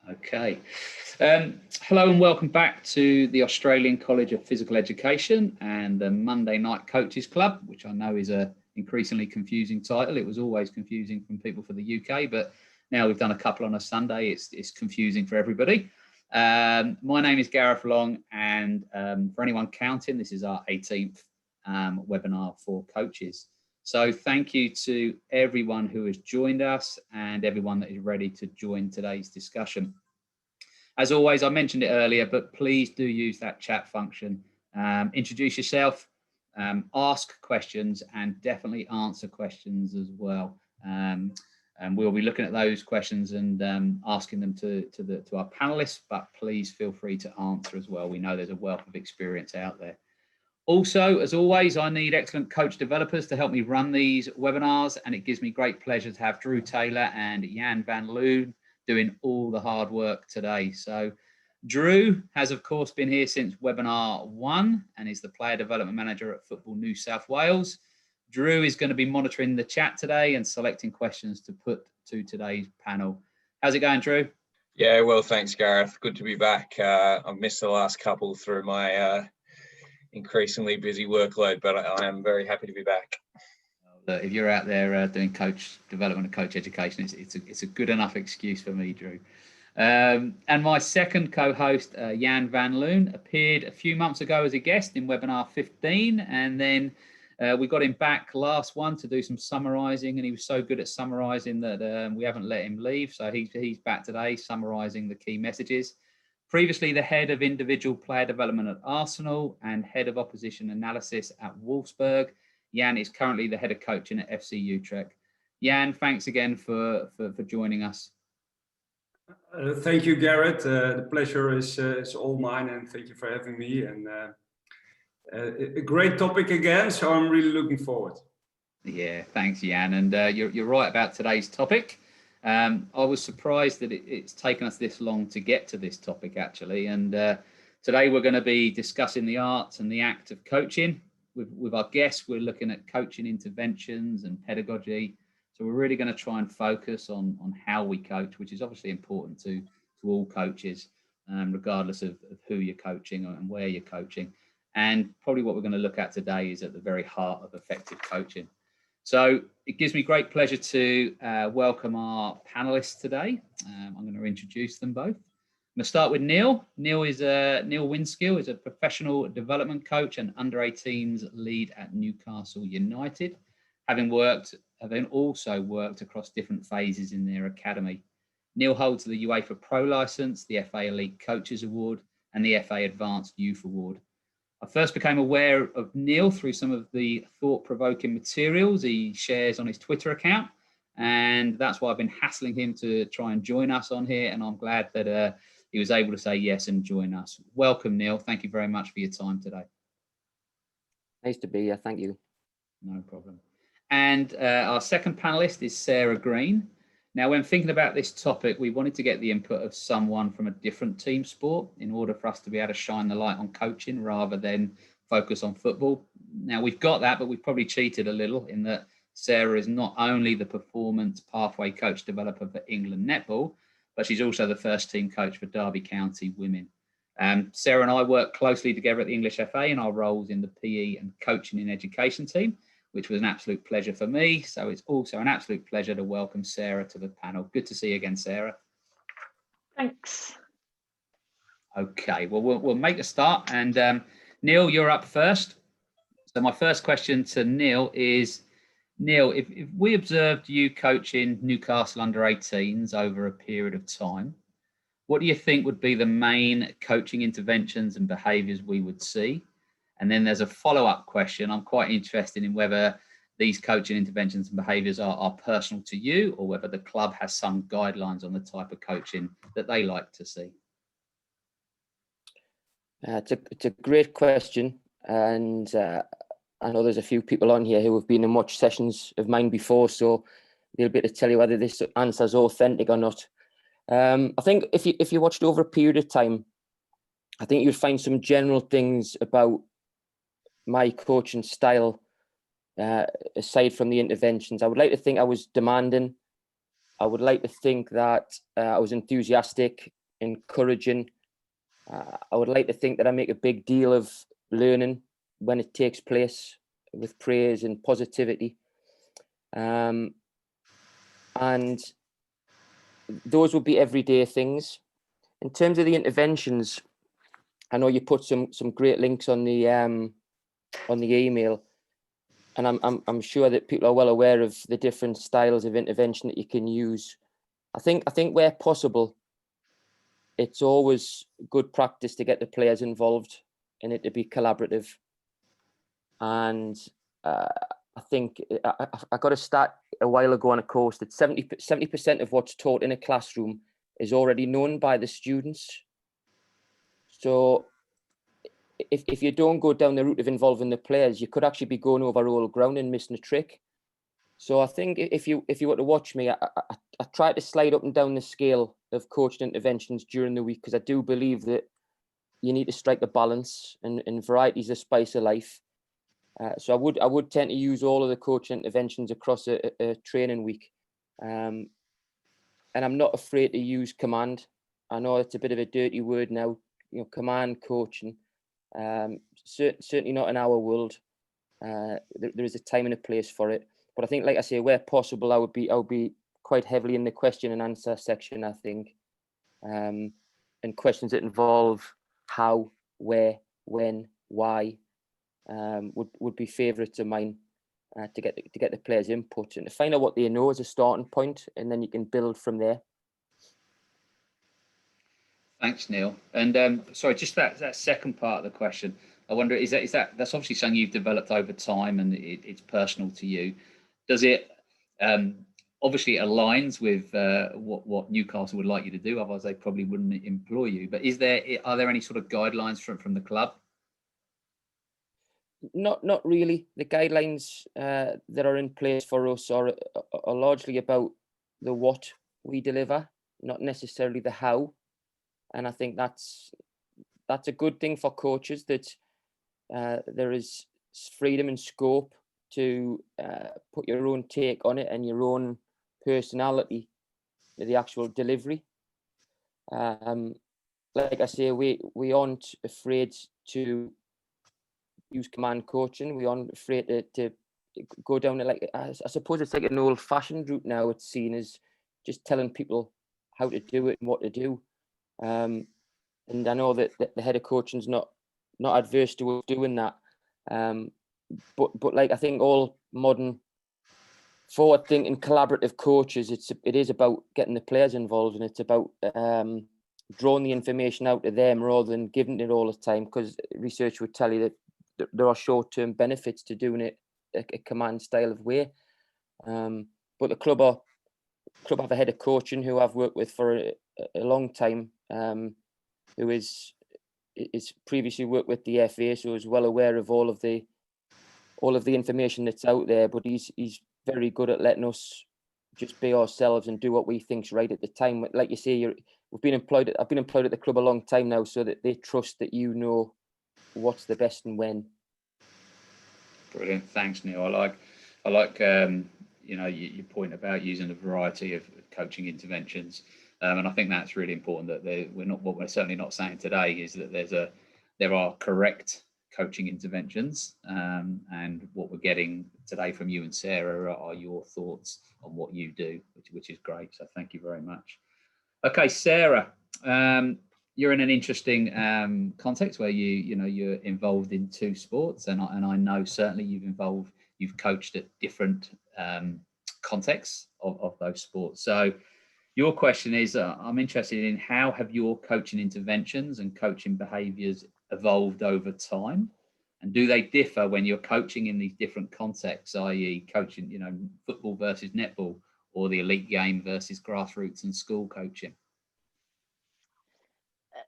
Okay. Hello and welcome back to the Australian College of Physical Education and the Monday Night Coaches Club, which I know is a increasingly confusing title. It was always confusing from people for the UK, but now we've done a couple on a Sunday. It's confusing for everybody. My name is Gareth Long, and for anyone counting, this is our 18th webinar for coaches. So thank you to everyone who has joined us and everyone that is ready to join today's discussion. As always, I mentioned it earlier, but please do use that chat function. Introduce yourself, ask questions, and definitely answer questions as well. And we'll be looking at those questions and asking them to our panelists, but please feel free to answer as well. We know there's a wealth of experience out there. Also, as always, I need excellent coach developers to help me run these webinars, and it gives me great pleasure to have Drew Taylor and Jan van Loon doing all the hard work today. So Drew has, of course, been here since webinar 1 and is the player development manager at Football New South Wales. Drew is going to be monitoring the chat today and selecting questions to put to today's panel. How's it going, Drew? Yeah, well, thanks, Gareth. Good to be back. I've missed the last couple through my increasingly busy workload, but I am very happy to be back. If you're out there doing coach development and coach education, it's a good enough excuse for me, Drew. And my second co-host, Jan van Loon, appeared a few months ago as a guest in webinar 15, and then we got him back last one to do some summarising, and he was so good at summarising that we haven't let him leave. So he's back today summarising the key messages. Previously the head of individual player development at Arsenal and head of opposition analysis at Wolfsburg. Jan is currently the head of coaching at FC Utrecht. Jan, thanks again for joining us. Thank you, Gareth. The pleasure is all mine, and thank you for having me. And a great topic again, so I'm really looking forward. Yeah, thanks, Jan. And you're right about today's topic. I was surprised that it's taken us this long to get to this topic, actually. And today we're going to be discussing the art and the act of coaching. With our guests, we're looking at coaching interventions and pedagogy. So we're really going to try and focus on how we coach, which is obviously important to all coaches, regardless of who you're coaching and where you're coaching. And probably what we're going to look at today is at the very heart of effective coaching. So it gives me great pleasure to welcome our panelists today. I'm going to introduce them both. I'm going to start with Neil. Neil Windskill is a professional development coach and under-18s lead at Newcastle United, having also worked across different phases in their academy. Neil holds the UEFA Pro license, the FA Elite Coaches Award, and the FA Advanced Youth Award. I first became aware of Neil through some of the thought-provoking materials he shares on his Twitter account, and that's why I've been hassling him to try and join us on here, and I'm glad that he was able to say yes and join us. Welcome, Neil. Thank you very much for your time today. Nice to be here. Thank you. No problem. And our second panelist is Sarah Green. Now, when thinking about this topic, we wanted to get the input of someone from a different team sport in order for us to be able to shine the light on coaching rather than focus on football. Now, we've got that, but we've probably cheated a little in that Sarah is not only the performance pathway coach developer for England Netball, but she's also the first team coach for Derby County Women. Sarah and I work closely together at the English FA in our roles in the PE and coaching in education team, which was an absolute pleasure for me. So it's also an absolute pleasure to welcome Sarah to the panel. Good to see you again, Sarah. Thanks. Okay, well, we'll make a start. And Neil, you're up first. So my first question to Neil is, Neil, if we observed you coaching Newcastle under-18s over a period of time, what do you think would be the main coaching interventions and behaviours we would see? And then there's a follow-up question. I'm quite interested in whether these coaching interventions and behaviours are personal to you or whether the club has some guidelines on the type of coaching that they like to see. It's a great question. And I know there's a few people on here who have been in much sessions of mine before, so they'll be able to tell you whether this answer is authentic or not. I think if you watched over a period of time, I think you'd find some general things about my coaching style, aside from the interventions. I would like to think I was demanding. I would like to think that I was enthusiastic, encouraging. I would like to think that I make a big deal of learning when it takes place, with praise and positivity. And those would be everyday things. In terms of the interventions, I know you put some great links on the email, and I'm sure that people are well aware of the different styles of intervention that you can use. I think where possible, it's always good practice to get the players involved and it to be collaborative. And I think I got a stat a while ago on a course that 70% of what's taught in a classroom is already known by the students. So if you don't go down the route of involving the players, you could actually be going over old ground and missing a trick. So I think if you were to watch me, I try to slide up and down the scale of coaching interventions during the week, because I do believe that you need to strike a balance, and variety is the spice of life. So I would tend to use all of the coaching interventions across a training week, and I'm not afraid to use command. I know it's a bit of a dirty word now, command coaching. Certainly not in our world. There is a time and a place for it. But I think, like I say, where possible, I would be quite heavily in the question and answer section, I think, and questions that involve how, where, when, why, would be favourites of mine, to get the players' input and to find out what they know as a starting point, and then you can build from there. Thanks, Neil. And sorry, just that second part of the question. I wonder, is that that's obviously something you've developed over time, and it's personal to you. Does it obviously it aligns with what Newcastle would like you to do? Otherwise, they probably wouldn't employ you. But are there any sort of guidelines from the club? Not really. The guidelines that are in place for us are largely about the what we deliver, not necessarily the how. And I think that's a good thing for coaches, that there is freedom and scope to put your own take on it and your own personality to the actual delivery. Like I say, we aren't afraid to use command coaching. We aren't afraid to go down it. Like, I suppose it's like an old-fashioned route now. It's seen as just telling people how to do it and what to do. And I know that the head of coaching is not adverse to doing that. But like, I think all modern forward-thinking collaborative coaches, it is about getting the players involved, and it's about drawing the information out of them rather than giving it all the time, because research would tell you that there are short-term benefits to doing it a command style of way. But the club have a head of coaching who I've worked with for a long time, who is previously worked with the FA, so is well aware of all of the information that's out there. But he's very good at letting us just be ourselves and do what we think's right at the time. Like you say, I've been employed at the club a long time now, so that they trust that you know what's the best and when. Brilliant, thanks, Neil. I like your point about using a variety of coaching interventions, and I think that's really important. That we're certainly not saying today is that there are correct coaching interventions, and what we're getting today from you and Sarah are your thoughts on what you do, which is great. So thank you very much. Okay, Sarah, you're in an interesting context where you're involved in two sports, and I know certainly you've coached at different contexts of those sports. So your question is, I'm interested in how have your coaching interventions and coaching behaviours evolved over time, and do they differ when you're coaching in these different contexts, i.e. coaching, football versus netball, or the elite game versus grassroots and school coaching?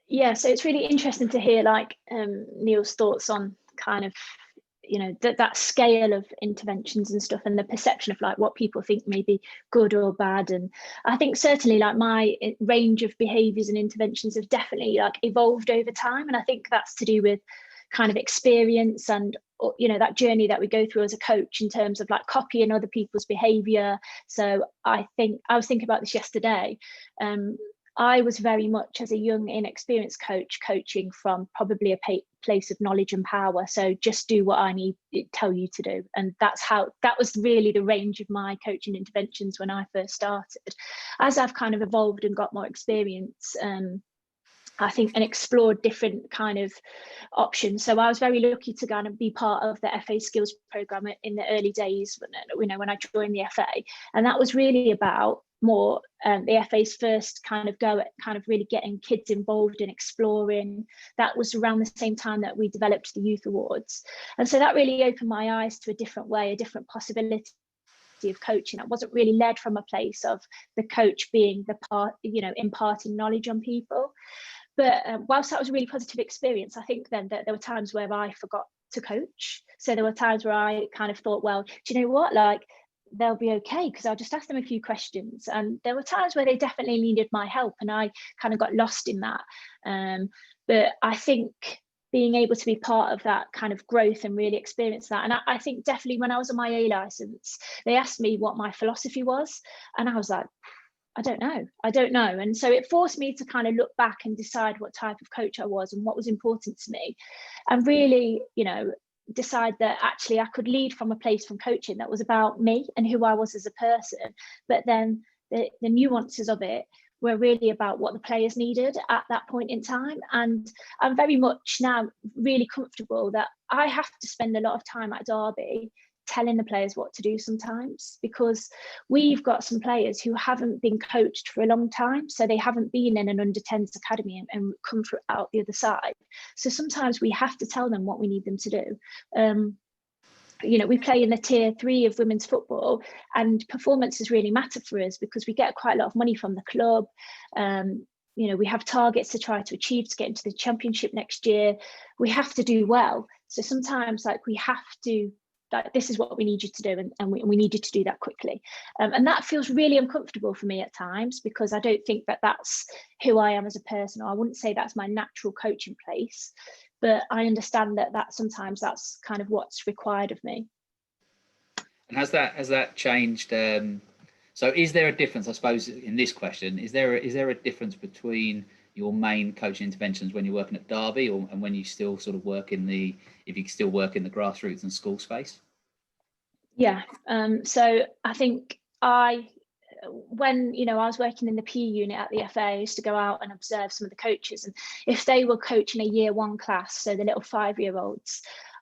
Yeah, so it's really interesting to hear Neil's thoughts on kind of that scale of interventions and stuff, and the perception of what people think may be good or bad. And I think certainly my range of behaviours and interventions have definitely evolved over time, and I think that's to do with kind of experience and that journey that we go through as a coach in terms of like copying other people's behavior. So I was thinking about this yesterday. I was very much, as a young, inexperienced coach, coaching from probably a place of knowledge and power. So just do what I tell you to do. And that was really the range of my coaching interventions when I first started. As I've kind of evolved and got more experience, I think, and explored different kind of options. So I was very lucky to kind of be part of the FA skills program in the early days, when I joined the FA. And that was really about more the FA's first kind of go at kind of really getting kids involved in exploring. That was around the same time that we developed the Youth Awards. And so that really opened my eyes to a different way, a different possibility of coaching. That wasn't really led from a place of the coach being the part, imparting knowledge on people. But whilst that was a really positive experience, I think then that there were times where I forgot to coach. So there were times where I kind of thought, well, do you know what, like, they'll be okay because I'll just ask them a few questions. And there were times where they definitely needed my help, and I kind of got lost in that. But I think being able to be part of that kind of growth and really experience that. And I think definitely when I was on my A license, they asked me what my philosophy was. And I was like, I don't know. And so it forced me to kind of look back and decide what type of coach I was and what was important to me, and really, decide that actually I could lead from a place from coaching that was about me and who I was as a person. But then the nuances of it were really about what the players needed at that point in time. And I'm very much now really comfortable that I have to spend a lot of time at Derby telling the players what to do sometimes, because we've got some players who haven't been coached for a long time, so they haven't been in an under-10s academy and come out the other side. So sometimes we have to tell them what we need them to do. We play in the tier 3 of women's football, and performances really matter for us because we get quite a lot of money from the club. We have targets to try to achieve to get into the championship next year. We have to do well. So sometimes we have to, this is what we need you to do, and we need you to do that quickly. And that feels really uncomfortable for me at times, because I don't think that that's who I am as a person, or I wouldn't say that's my natural coaching place, but I understand that sometimes that's kind of what's required of me. And has that changed? So is there a difference, I suppose, in this question, is there a difference between your main coaching interventions when you're working at Derby and when you still sort of work if you still work in the grassroots and school space? Yeah. So I think when I was working in the PE unit at the FA, I used to go out and observe some of the coaches, and if they were coaching a year 1 class, so the little 5-year-olds,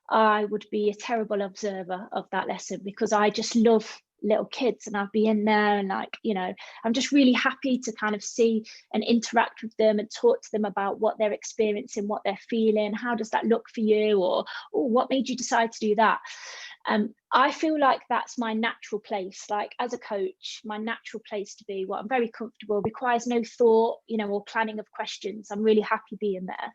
I would be a terrible observer of that lesson, because I just love little kids, and I'd be in there and I'm just really happy to kind of see and interact with them and talk to them about what they're experiencing, what they're feeling, how does that look for you, or what made you decide to do that. I feel like that's my natural place. Like, as a coach, my natural place to be, what I'm very comfortable, requires no thought, or planning of questions. I'm really happy being there.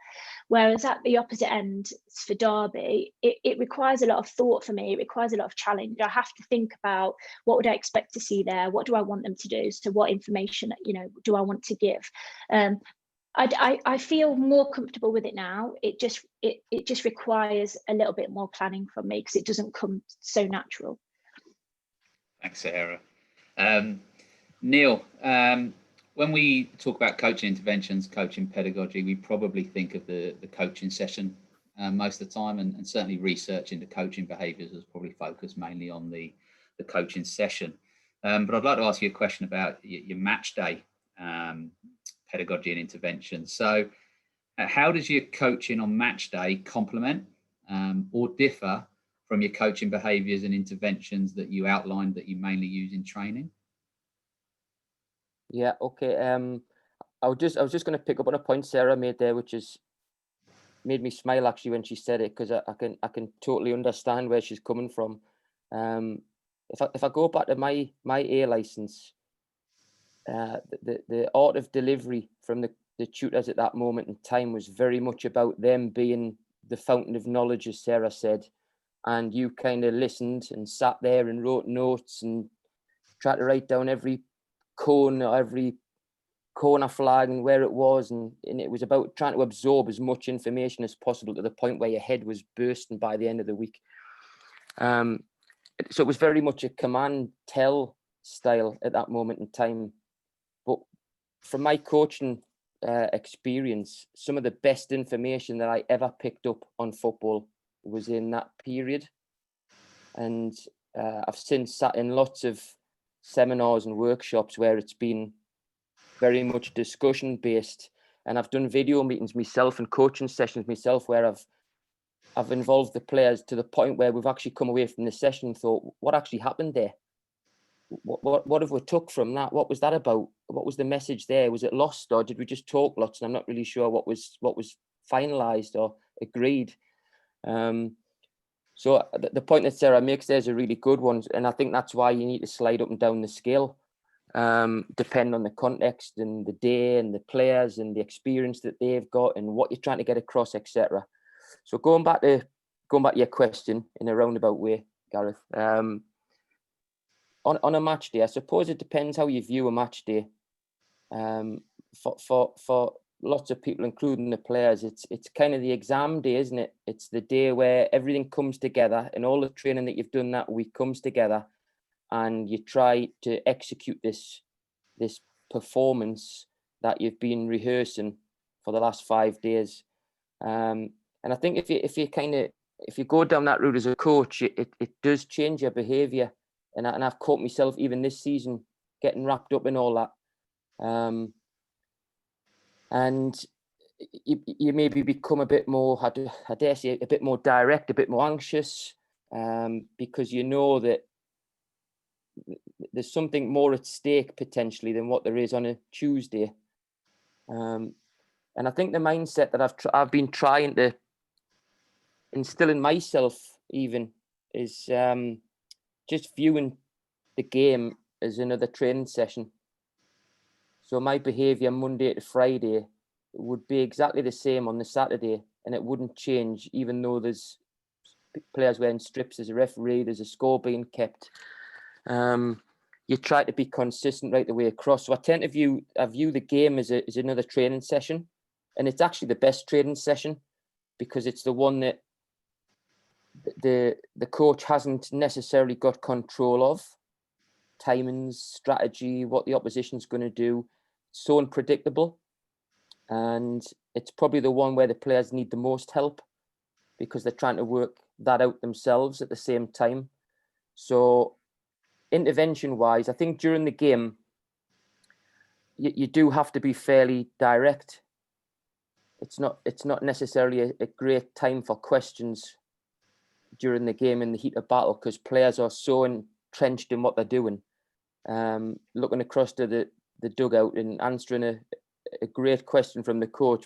Whereas at the opposite end, for Derby, it requires a lot of thought for me. It requires a lot of challenge. I have to think about, what would I expect to see there? What do I want them to do? So what information, do I want to give? I feel more comfortable with it now. It just requires a little bit more planning from me, because it doesn't come so natural. Thanks, Sarah. Neil, when we talk about coaching interventions, coaching pedagogy, we probably think of the coaching session most of the time, and certainly research into coaching behaviours is probably focused mainly on the coaching session. But I'd like to ask you a question about your match day pedagogy and intervention. So how does your coaching on match day complement or differ from your coaching behaviours and interventions that you outlined that you mainly use in training? Yeah, okay. I was just going to pick up on a point Sarah made there, which is made me smile actually when she said it, because I can totally understand where she's coming from. If I go back to my A license, the art of delivery from the tutors at that moment in time was very much about them being the fountain of knowledge, as Sarah said, and you kind of listened and sat there and wrote notes and tried to write down every corner flag and where it was, and it was about trying to absorb as much information as possible to the point where your head was bursting by the end of the week. So it was very much a command tell style at that moment in time. But from my coaching experience, some of the best information that I ever picked up on football was in that period. And I've since sat in lots of seminars and workshops where it's been very much discussion based, and I've done video meetings myself and coaching sessions myself where I've involved the players to the point where we've actually come away from the session and thought, what actually happened there? What have we took from that? What was that about? What was the message there? Was it lost, or did we just talk lots? And I'm not really sure what was finalized or agreed. So the point that Sarah makes there is a really good one, and I think that's why you need to slide up and down the scale, depending on the context and the day and the players and the experience that they've got and what you're trying to get across, etc. So going back to your question in a roundabout way, Gareth. On a match day, I suppose it depends how you view a match day. For lots of people, including the players, it's kind of the exam day, isn't it? It's the day where everything comes together and all the training that you've done that week comes together, and you try to execute this performance that you've been rehearsing for the last 5 days. And I think if you go down that route as a coach, it does change your behaviour. And I've caught myself even this season getting wrapped up in all that. And you maybe become a bit more, I dare say, a bit more direct, a bit more anxious, because you know that there's something more at stake potentially than what there is on a Tuesday. And I think the mindset that I've been trying to instill in myself even is just viewing the game as another training session. So my behaviour Monday to Friday would be exactly the same on the Saturday, and it wouldn't change, even though there's players wearing strips, there's a referee, there's a score being kept. You try to be consistent right the way across. So I view the game as another training session, and it's actually the best training session because it's the one that the coach hasn't necessarily got control of. Timings, strategy, what the opposition's going to do, so unpredictable. And it's probably the one where the players need the most help because they're trying to work that out themselves at the same time. So intervention-wise, I think during the game, you do have to be fairly direct. It's not necessarily a great time for questions during the game in the heat of battle because players are so entrenched in what they're doing. Looking across to the dugout and answering a great question from the coach,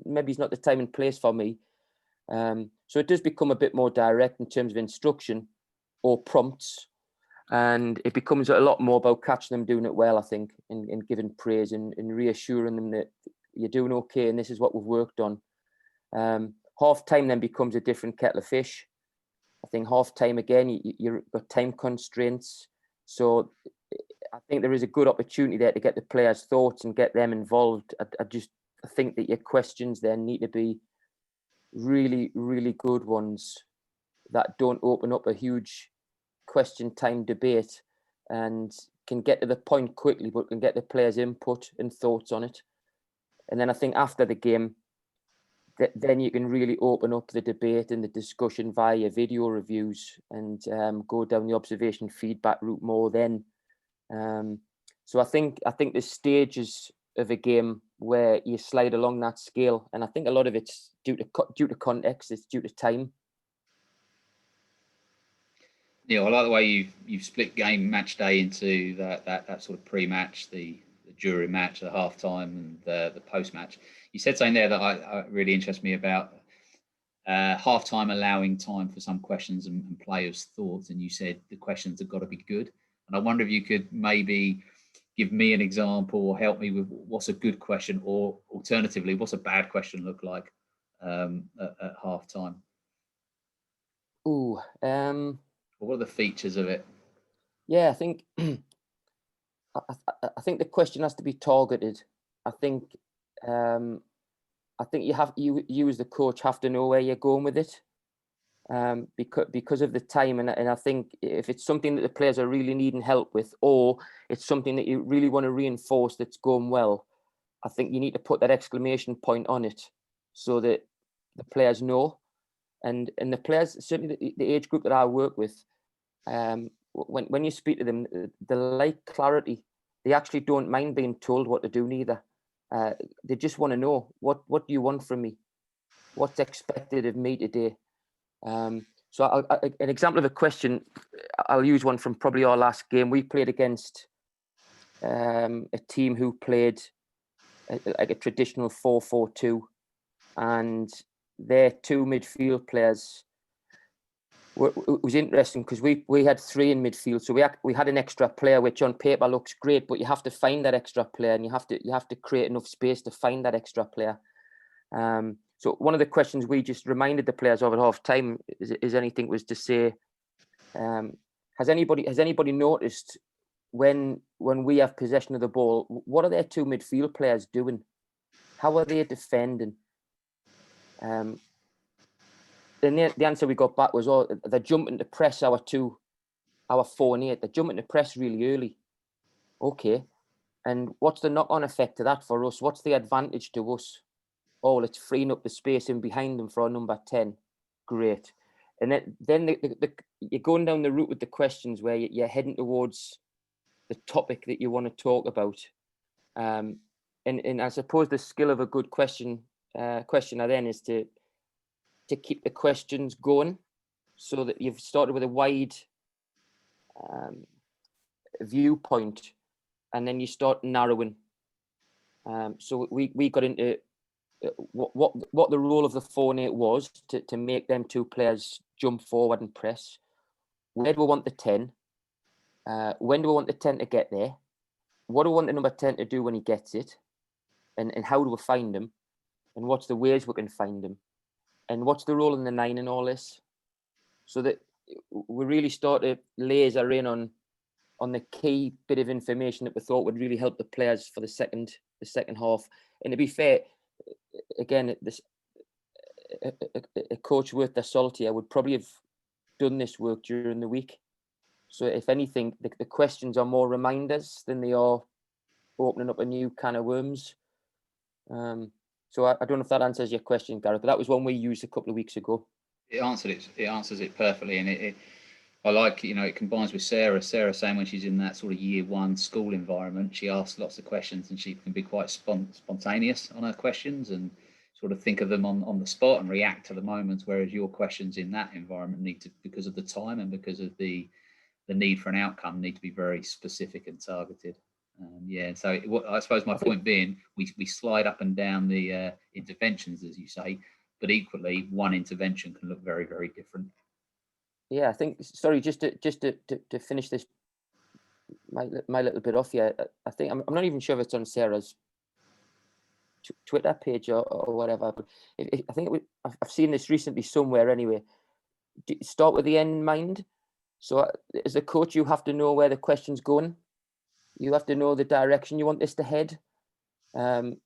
maybe it's not the time and place for me. So it does become a bit more direct in terms of instruction or prompts, and it becomes a lot more about catching them doing it well, I think, and giving praise and reassuring them that you're doing okay and this is what we've worked on. Half time then becomes a different kettle of fish. I think half time again, you've got time constraints. So I think there is a good opportunity there to get the players' thoughts and get them involved. I think that your questions then need to be really, really good ones that don't open up a huge question time debate and can get to the point quickly, but can get the players' input and thoughts on it. And then I think after the game, then you can really open up the debate and the discussion via video reviews and go down the observation feedback route more then. So I think there's stages of a game where you slide along that scale, and I think a lot of it's due to context, it's due to time. Yeah, I like the way you've split game match day into that sort of pre-match, the during match, the half-time, and the post-match. You said something there that I really interests me about half-time allowing time for some questions and players' thoughts, and you said the questions have got to be good. And I wonder if you could maybe give me an example or help me with what's a good question, or alternatively, what's a bad question look like at half-time? Ooh, what are the features of it? Yeah, I think I think the question has to be targeted. I think you as the coach have to know where you're going with it. because of the time. And I think if it's something that the players are really needing help with, or it's something that you really want to reinforce that's going well, I think you need to put that exclamation point on it so that the players know. And the players, certainly the age group that I work with, when you speak to them, they like clarity. They actually don't mind being told what to do neither. They just want to know, what do you want from me? What's expected of me today? So an example of a question, I'll use one from probably our last game. We played against a team who played like a traditional 4-4-2, and their two midfield players it was interesting because we had three in midfield, so we had an extra player, which on paper looks great, but you have to find that extra player, and you have to create enough space to find that extra player. So one of the questions we just reminded the players of at half time is anything was to say, has anybody noticed when we have possession of the ball, what are their two midfield players doing? How are they defending? Then the answer we got back was, oh, they're jumping to press our 4 and 8. They're jumping to press really early. Okay. And what's the knock-on effect to that for us? What's the advantage to us? Oh, well, it's freeing up the space in behind them for our number 10. Great. And then you're going down the route with the questions where you're heading towards the topic that you want to talk about. And I suppose the skill of a good questioner then is to keep the questions going so that you've started with a wide viewpoint, and then you start narrowing. So we got into what the role of the 4 and 8 was to make them two players jump forward and press. Where do we want the 10? When do we want the 10 to get there? What do we want the number 10 to do when he gets it? And how do we find him? And what's the ways we can find him? And what's the role in the 9 in all this? So that we really start to laser in on the key bit of information that we thought would really help the players for the second half. And to be fair, again, a coach worth their salt here would probably have done this work during the week. So if anything, the questions are more reminders than they are opening up a new can of worms. So I don't know if that answers your question, Gareth, but that was one we used a couple of weeks ago. It answers it perfectly, and I like, it combines with Sarah saying when she's in that sort of year 1 school environment, she asks lots of questions and she can be quite spontaneous on her questions and sort of think of them on the spot and react to the moments, whereas your questions in that environment need to, because of the time and because of the need for an outcome, need to be very specific and targeted. So I suppose my point being, we slide up and down the interventions, as you say, but equally one intervention can look very, very different. Yeah, I think, sorry, just to finish this, my little bit off here, I think I'm not even sure if it's on Sarah's Twitter page or whatever, but I think I've seen this recently somewhere anyway. Start with the end in mind. So as a coach, you have to know where the question's going. You have to know the direction you want this to head. And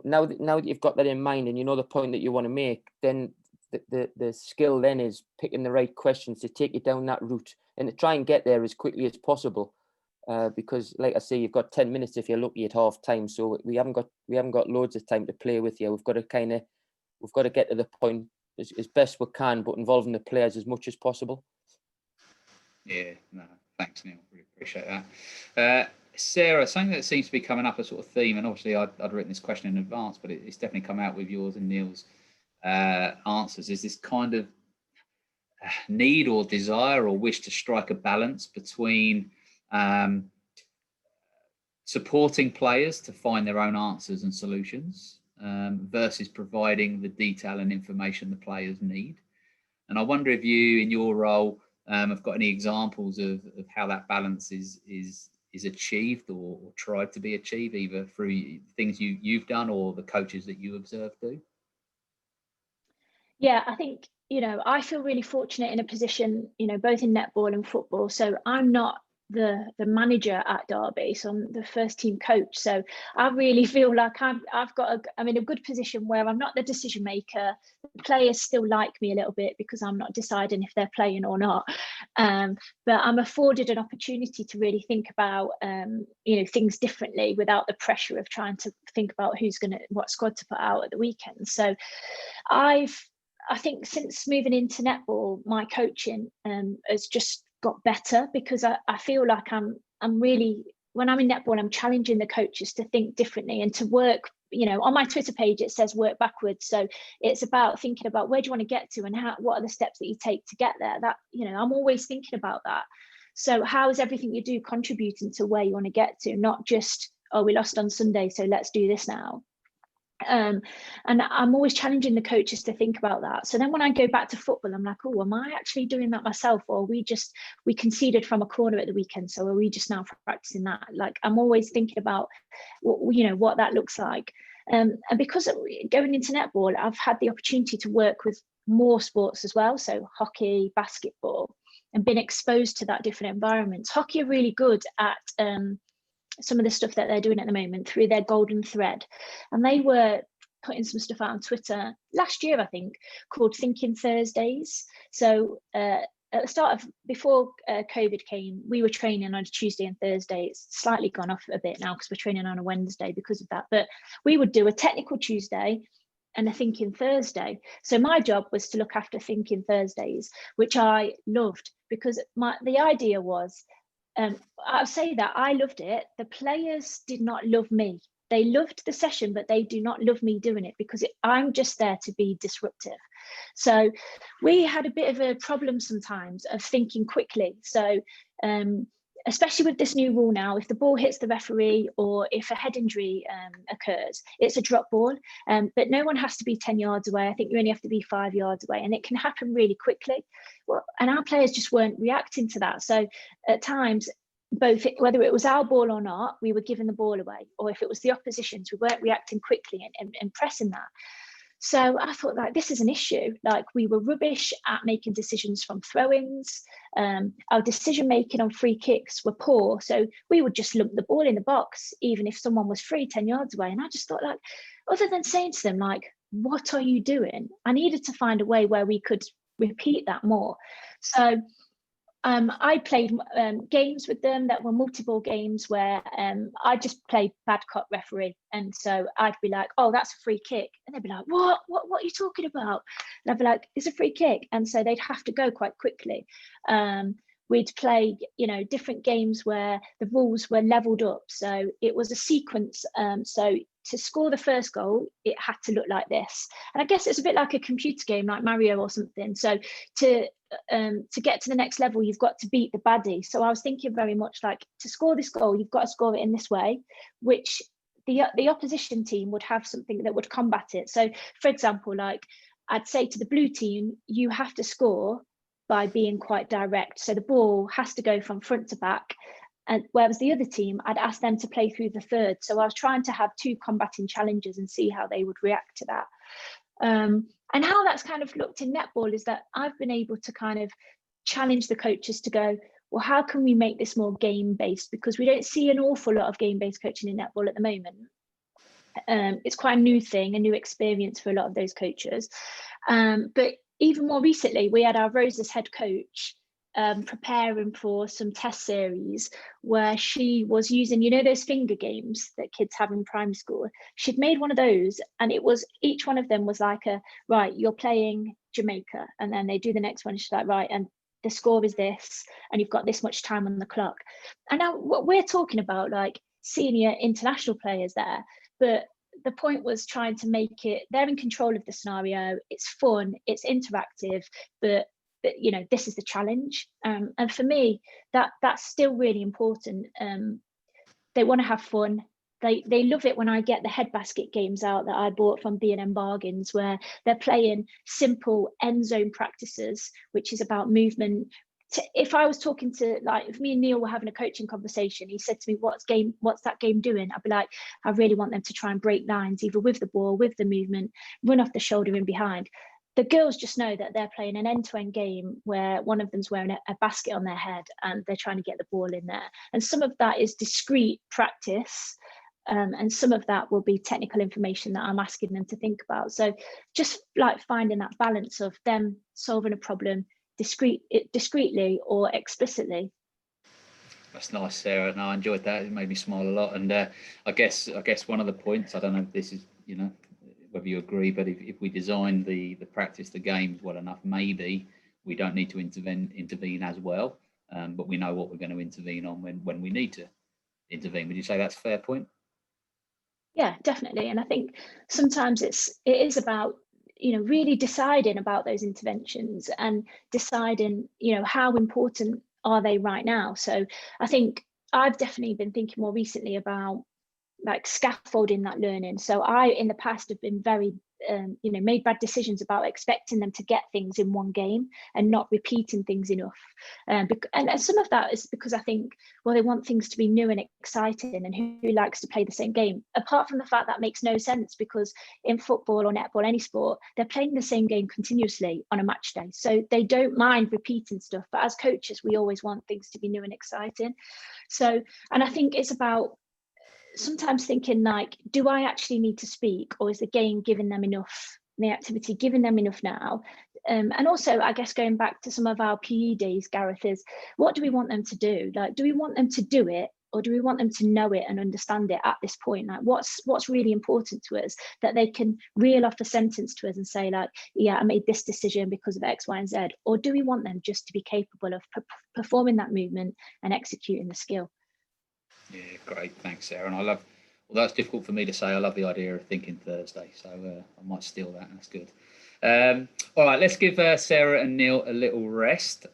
now that you've got that in mind and you know the point that you want to make, then the skill then is picking the right questions to take you down that route and to try and get there as quickly as possible. Because, like I say, you've got 10 minutes if you're lucky at half time. So we haven't got loads of time to play with you. We've got to get to the point as best we can, but involving the players as much as possible. Yeah, no, thanks, Neil. Really appreciate that. Sarah, something that seems to be coming up a sort of theme, and obviously I'd written this question in advance, but it's definitely come out with yours and Neil's answers, is this kind of need or desire or wish to strike a balance between supporting players to find their own answers and solutions versus providing the detail and information the players need. And I wonder if you, in your role, have got any examples of how that balance is achieved or tried to be achieved, either through things you've done or the coaches that you observe do? Yeah, I think, I feel really fortunate in a position, both in netball and football. So I'm not the manager at Derby, so I'm the first team coach. So I really feel like I'm in a good position where I'm not the decision maker. The players still like me a little bit because I'm not deciding if they're playing or not. But I'm afforded an opportunity to really think about things differently without the pressure of trying to think about what squad to put out at the weekend. So I think since moving into netball, my coaching has just got better, because I feel like I'm really, when I'm in netball, I'm challenging the coaches to think differently and to work, on my Twitter page, it says work backwards. So it's about thinking about where do you want to get to and what are the steps that you take to get there. That, I'm always thinking about that. So how is everything you do contributing to where you want to get to, not just, oh, we lost on Sunday, so let's do this now. And I'm always challenging the coaches to think about that. So then when I go back to football, I'm like, oh, am I actually doing that myself? Or we conceded from a corner at the weekend, so are we just now practicing that? Like, I'm always thinking about what that looks like. And because going into netball, I've had the opportunity to work with more sports as well, so hockey, basketball, and been exposed to that different environments. Hockey are really good at some of the stuff that they're doing at the moment through their golden thread, and they were putting some stuff out on Twitter last year, I think, called Thinking Thursdays. So at the start of, before COVID came, we were training on a Tuesday and Thursday. It's slightly gone off a bit now because we're training on a Wednesday because of that, but we would do a technical Tuesday and a Thinking Thursday. So my job was to look after Thinking Thursdays, which I loved, because the idea was, I'll say that I loved it. The players did not love me. They loved the session, but they do not love me doing it, because I'm just there to be disruptive. So we had a bit of a problem sometimes of thinking quickly. So especially with this new rule now, if the ball hits the referee or if a head injury occurs, it's a drop ball, but no one has to be 10 yards away. I think you only have to be 5 yards away, and it can happen really quickly. Well, and our players just weren't reacting to that. So at times, whether it was our ball or not, we were giving the ball away, or if it was the opposition's, we weren't reacting quickly and pressing that. So I thought, like, this is an issue. Like, we were rubbish at making decisions from throw-ins. Our decision-making on free kicks were poor. So we would just lump the ball in the box, even if someone was free 10 yards away. And I just thought, like, other than saying to them, like, what are you doing? I needed to find a way where we could repeat that more. So I played games with them that were multi-ball games where I just played bad cop referee. And so I'd be like, oh, that's a free kick. And they'd be like, what are you talking about? And I'd be like, it's a free kick. And so they'd have to go quite quickly. We'd play, different games where the rules were leveled up. So it was a sequence. So to score the first goal, it had to look like this. And I guess it's a bit like a computer game, like Mario or something. So to get to the next level, you've got to beat the baddie. So I was thinking very much like, to score this goal, you've got to score it in this way, which the opposition team would have something that would combat it. So for example, like, I'd say to the blue team, you have to score by being quite direct. So the ball has to go from front to back. And whereas the other team, I'd ask them to play through the third. So I was trying to have two combating challenges and see how they would react to that. And how that's kind of looked in netball is that I've been able to kind of challenge the coaches to go, well, how can we make this more game-based? Because we don't see an awful lot of game-based coaching in netball at the moment. It's quite a new thing, a new experience for a lot of those coaches. But even more recently, we had our Roses head coach preparing for some test series where she was using, those finger games that kids have in primary school. She'd made one of those, and it was, each one of them was like right, you're playing Jamaica, and then they do the next one. She's like, right, and the score is this, and you've got this much time on the clock. And now what we're talking about, like, senior international players there, but the point was trying to make it, they're in control of the scenario, it's fun, it's interactive, but this is the challenge. And for me, that's still really important. They want to have fun. They love it when I get the head basket games out that I bought from B&M Bargains, where they're playing simple end zone practices, which is about movement. If I was talking to, like, if me and Neil were having a coaching conversation, he said to me, what's that game doing? I'd be like, I really want them to try and break lines, either with the ball, with the movement, run off the shoulder and behind. the girls just know that they're playing an end-to-end game where one of them's wearing a basket on their head and they're trying to get the ball in there. And some of that is discrete practice, and some of that will be technical information that I'm asking them to think about. So just like finding that balance of them solving a problem discreetly or explicitly. That's nice, Sarah. No, I enjoyed that. It made me smile a lot. And I guess one of the points, I don't know if this is, whether you agree, but if we design the practice, the games well enough, maybe we don't need to intervene as well, but we know what we're going to intervene on when we need to intervene. Would you say that's a fair point? Yeah, definitely. And I think sometimes it is about, really deciding about those interventions and deciding, how important are they right now. So I think I've definitely been thinking more recently about like scaffolding that learning. So I, in the past, have been very, made bad decisions about expecting them to get things in one game and not repeating things enough. And some of that is because I think, well, they want things to be new and exciting, and who likes to play the same game? Apart from the fact that makes no sense, because in football or netball, any sport, they're playing the same game continuously on a match day. So they don't mind repeating stuff. But as coaches, we always want things to be new and exciting. So, and I think it's about sometimes thinking like, do I actually need to speak, or is the game giving them enough, the activity giving them enough now? And also, I guess going back to some of our PE days, Gareth, is what do we want them to do? Like, do we want them to do it, or do we want them to know it and understand it at this point? Like, what's really important to us, that they can reel off a sentence to us and say like, yeah, I made this decision because of X, Y, and Z? Or do we want them just to be capable of performing that movement and executing the skill? Yeah, great. Thanks, Sarah. And I love, well, that's difficult for me to say. I love the idea of thinking Thursday. So I might steal that. That's good. All right, let's give Sarah and Neil a little rest,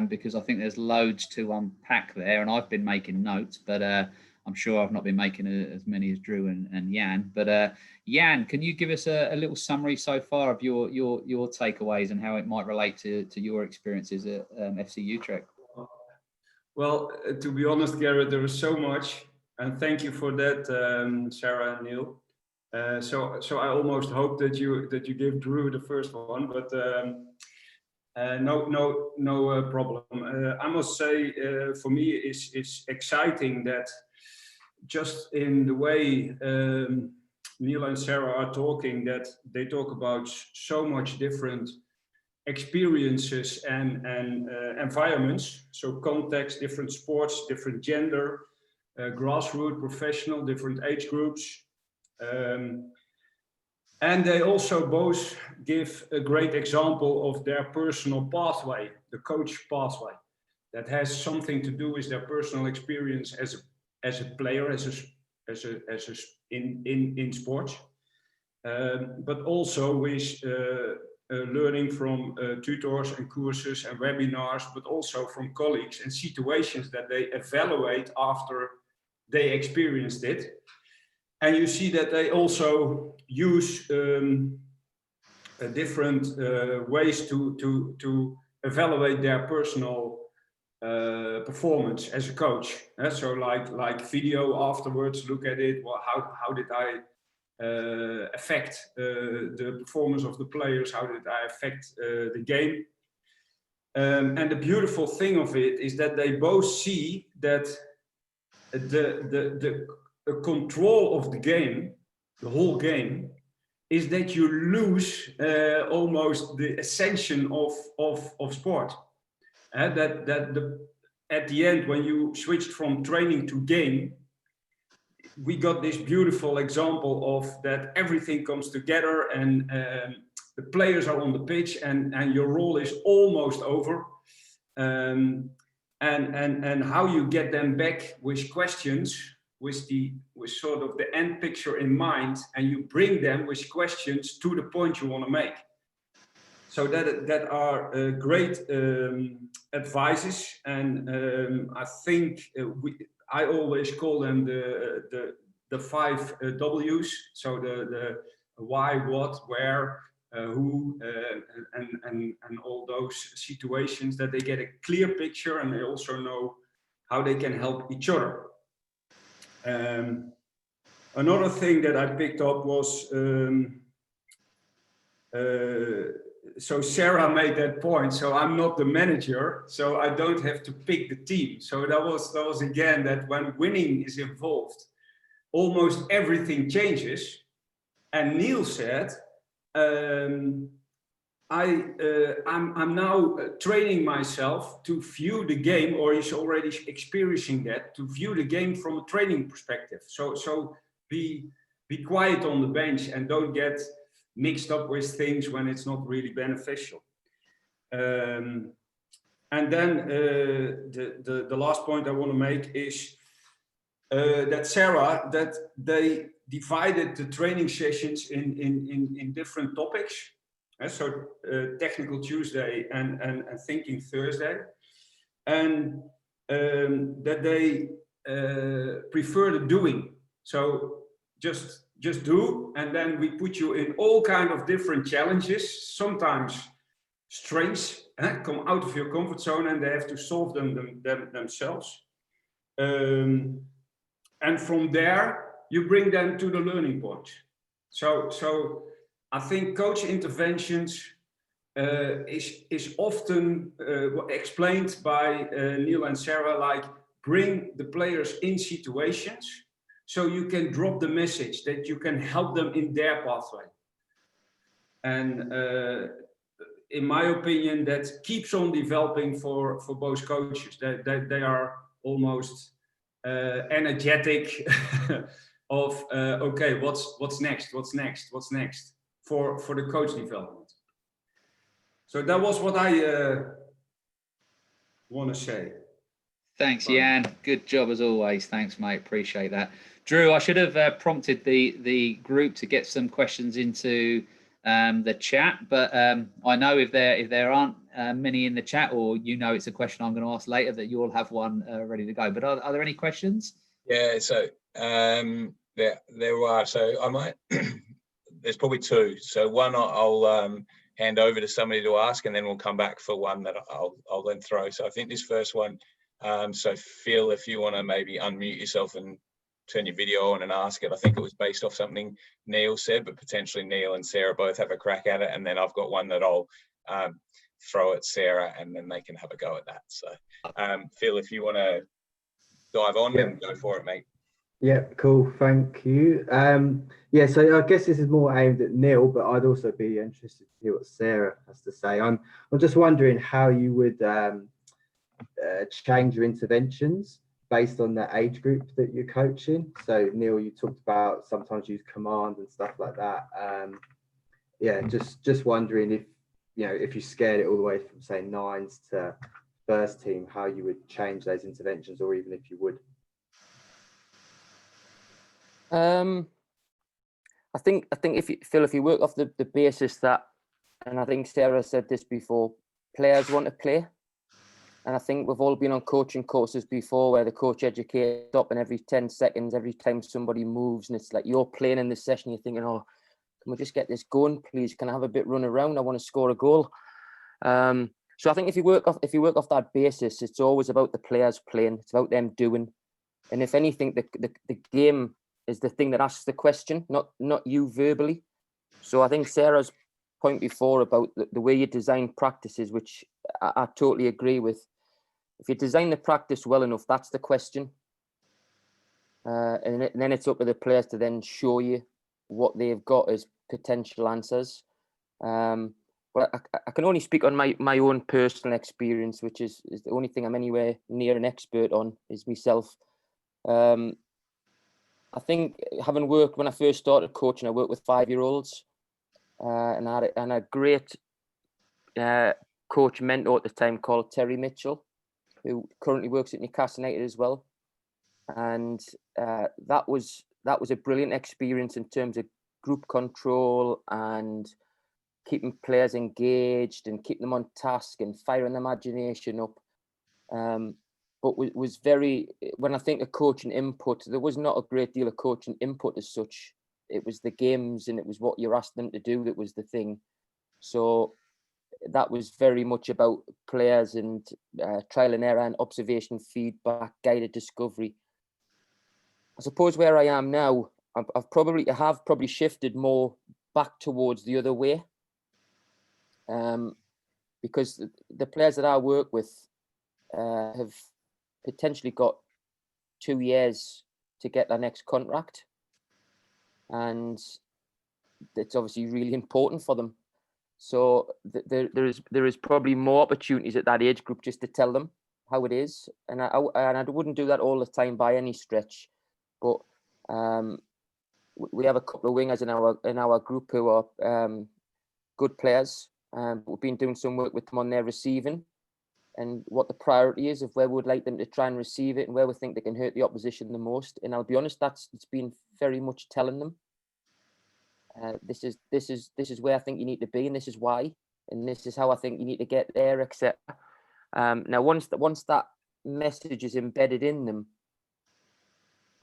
because I think there's loads to unpack there. And I've been making notes, but I'm sure I've not been making as many as Drew and Jan. But Jan, can you give us a little summary so far of your takeaways and how it might relate to your experiences at FC Utrecht? Well, to be honest, Gareth, there is so much, and thank you for that, Sarah and Neil. So I almost hope that you give Drew the first one, but no problem. I must say, for me, it's exciting that just in the way Neil and Sarah are talking, that they talk about so much different experiences and environments, so context, different sports, different gender, grassroots, professional, different age groups, and they also both give a great example of their personal pathway, the coach pathway, that has something to do with their personal experience as a player, in sports, but also with learning from tutors and courses and webinars, but also from colleagues and situations that they evaluate after they experienced it. And you see that they also use different ways to evaluate their personal performance as a coach. So like video afterwards, look at it. Well, how did I affect the performance of the players? How did I affect the game? And the beautiful thing of it is that they both see that the control of the game, the whole game, is that you lose almost the ascension of sport. At the end, when you switched from training to game, we got this beautiful example of that everything comes together, and the players are on the pitch, and your role is almost over, and how you get them back with questions, with sort of the end picture in mind, and you bring them with questions to the point you want to make. So that are great advices, and I think I always call them the 5 W's. So the why, what, where, who, and all those situations, that they get a clear picture, and they also know how they can help each other. Another thing that I picked up was so Sarah made that point. So I'm not the manager, so I don't have to pick the team. So that was again that when winning is involved, almost everything changes. And Neil said, I'm now training myself to view the game, or he's already experiencing that, to view the game from a training perspective. So be quiet on the bench and don't get mixed up with things when it's not really beneficial. And then the last point I want to make is that Sarah, that they divided the training sessions in different topics. So technical Tuesday and thinking Thursday, and that they prefer the doing. So just do, and then we put you in all kind of different challenges, sometimes strange, come out of your comfort zone, and they have to solve them themselves. And from there, you bring them to the learning point. So I think coach interventions is often explained by Neil and Sarah, like bring the players in situations so you can drop the message that you can help them in their pathway. And in my opinion, that keeps on developing for both coaches. They are almost energetic of okay, what's next for the coach development. So that was what I want to say. Thanks, Jan. Good job as always. Thanks, mate. Appreciate that. Drew, I should have prompted the group to get some questions into the chat, but I know if there aren't many in the chat, or it's a question I'm going to ask later, that you'll have one ready to go. But are there any questions? Yeah, so there are. So I might. There's probably two. So one I'll hand over to somebody to ask, and then we'll come back for one that I'll then throw. So I think this first one. So Phil, if you want to maybe unmute yourself and turn your video on and ask it. I think it was based off something Neil said, but potentially Neil and Sarah both have a crack at it, and then I've got one that I'll throw at Sarah, and then they can have a go at that. So Phil, if you want to dive on, and go for it, mate. Yeah, cool. Thank you. Yeah, so I guess this is more aimed at Neil, but I'd also be interested to hear what Sarah has to say. I'm just wondering how you would change your interventions based on the age group that you're coaching. So Neil, you talked about sometimes use command and stuff like that. Yeah, just wondering if if you scaled it all the way from say 9s to first team, how you would change those interventions, or even if you would. I think if you work off the basis that, and I think Sarah said this before, players want to play. And I think we've all been on coaching courses before where the coach educates up, and every 10 seconds, every time somebody moves, and it's like you're playing in this session, you're thinking, oh, can we just get this going, please? Can I have a bit run around? I want to score a goal. So I think if you work off that basis, it's always about the players playing. It's about them doing. And if anything, the game is the thing that asks the question, not you verbally. So I think Sarah's point before about the way you design practices, which I totally agree with. If you design the practice well enough, that's the question. And then it's up to the players to then show you what they've got as potential answers. But I can only speak on my own personal experience, which is the only thing I'm anywhere near an expert on, is myself. I think having worked, when I first started coaching, I worked with 5-year-olds, and I had a great coach mentor at the time called Terry Mitchell, who currently works at Newcastle United as well. And that was a brilliant experience in terms of group control and keeping players engaged and keeping them on task and firing their imagination up. But was very, when I think of coaching input, there was not a great deal of coaching input as such. It was the games and it was what you asked them to do that was the thing. So that was very much about players and trial and error and observation, feedback, guided discovery. I suppose where I am now, I have probably shifted more back towards the other way. because the players that I work with have potentially got 2 years to get their next contract, and it's obviously really important for them. So there is probably more opportunities at that age group just to tell them how it is, and I wouldn't do that all the time by any stretch, but we have a couple of wingers in our group who are good players. We've been doing some work with them on their receiving and what the priority is of where we would like them to try and receive it and where we think they can hurt the opposition the most. And I'll be honest, it's been very much telling them, this is where I think you need to be, and this is why, and this is how I think you need to get there, etc. Now, once that message is embedded in them,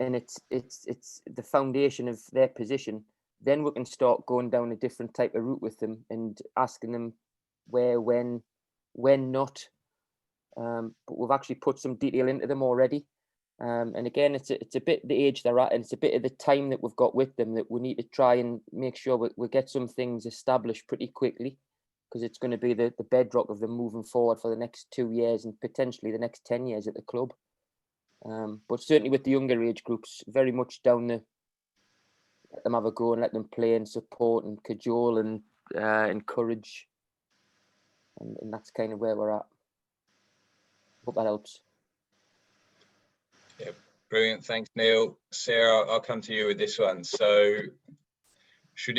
and it's the foundation of their position, then we can start going down a different type of route with them and asking them where, when not. But we've actually put some detail into them already. And again, it's a bit the age they're at, and it's a bit of the time that we've got with them that we need to try and make sure we get some things established pretty quickly, because it's going to be the bedrock of them moving forward for the next 2 years and potentially the next 10 years at the club. But certainly with the younger age groups, very much down the let them have a go and let them play and support and cajole and encourage. And that's kind of where we're at. Hope that helps. Yeah, brilliant. Thanks, Neil. Sarah, I'll come to you with this one. So should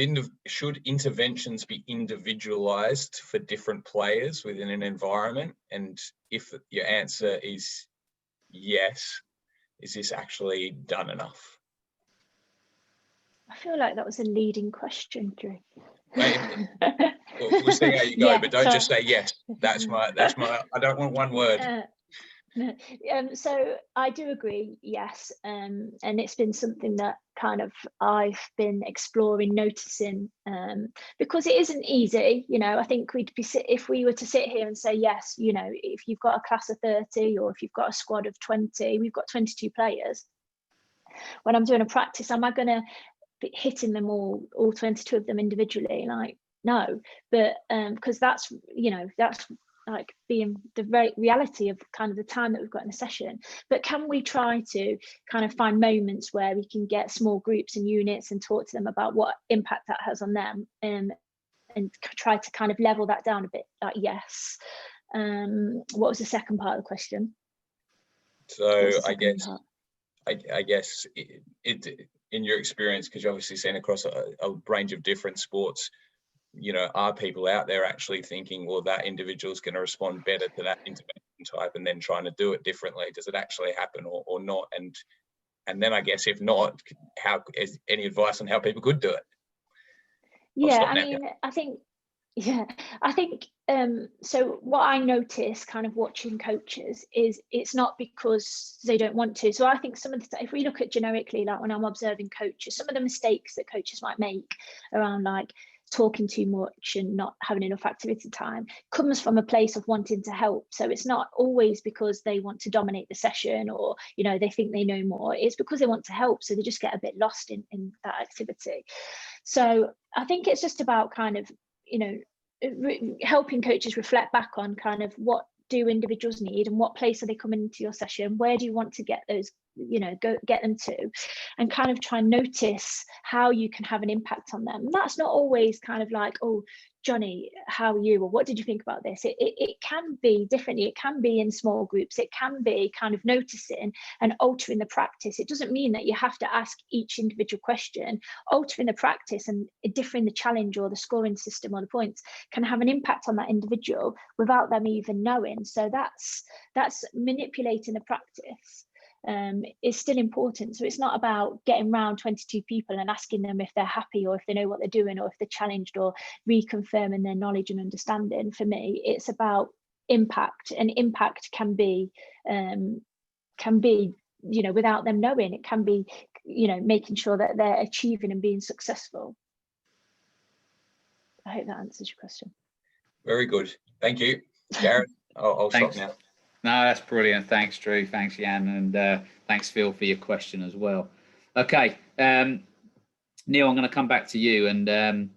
interventions be individualized for different players within an environment? And if your answer is yes, is this actually done enough? I feel like that was a leading question, Drew. We'll see how you go, but don't just say yes. That's my. I don't want one word. So I do agree, yes, and it's been something that kind of I've been exploring, noticing, because it isn't easy. I think if we were to sit here and say yes, if you've got a class of 30 or if you've got a squad of 20, we've got 22 players. When I'm doing a practice, am I going to be hitting them all 22 of them individually? Like, no, but because that's like being the reality of kind of the time that we've got in a session. But can we try to kind of find moments where we can get small groups and units and talk to them about what impact that has on them, and try to kind of level that down a bit? Like, yes. What was the second part of the question? So I guess it in your experience, because you've obviously seen across a range of different sports, are people out there actually thinking, well, that individual is going to respond better to that intervention type, and then trying to do it differently? Does it actually happen or not? And then I guess if not, how is any advice on how people could do it? Yeah, I think so what I notice kind of watching coaches is it's not because they don't want to. So I think some of if we look at generically, like when I'm observing coaches, some of the mistakes that coaches might make around like talking too much and not having enough activity time comes from a place of wanting to help. So it's not always because they want to dominate the session or they think they know more. It's because they want to help, so they just get a bit lost in that activity. So I think it's just about kind of helping coaches reflect back on kind of what do individuals need and what place are they coming into your session, where do you want to get those, go get them to, and kind of try and notice how you can have an impact on them. And that's not always kind of like, oh, Johnny, how are you, or what did you think about this? It can be differently. It can be in small groups. It can be kind of noticing and altering the practice. It doesn't mean that you have to ask each individual question. Altering the practice and differing the challenge or the scoring system or the points can have an impact on that individual without them even knowing. So that's manipulating the practice. Is still important. So it's not about getting around 22 people and asking them if they're happy or if they know what they're doing or if they're challenged or reconfirming their knowledge and understanding. For me, it's about impact, and impact can be without them knowing. It can be making sure that they're achieving and being successful. I hope that answers your question. Very good, thank you. Gareth, I'll stop now. No, that's brilliant. Thanks, Drew. Thanks, Jan. And thanks, Phil, for your question as well. Okay. Neil, I'm going to come back to you. And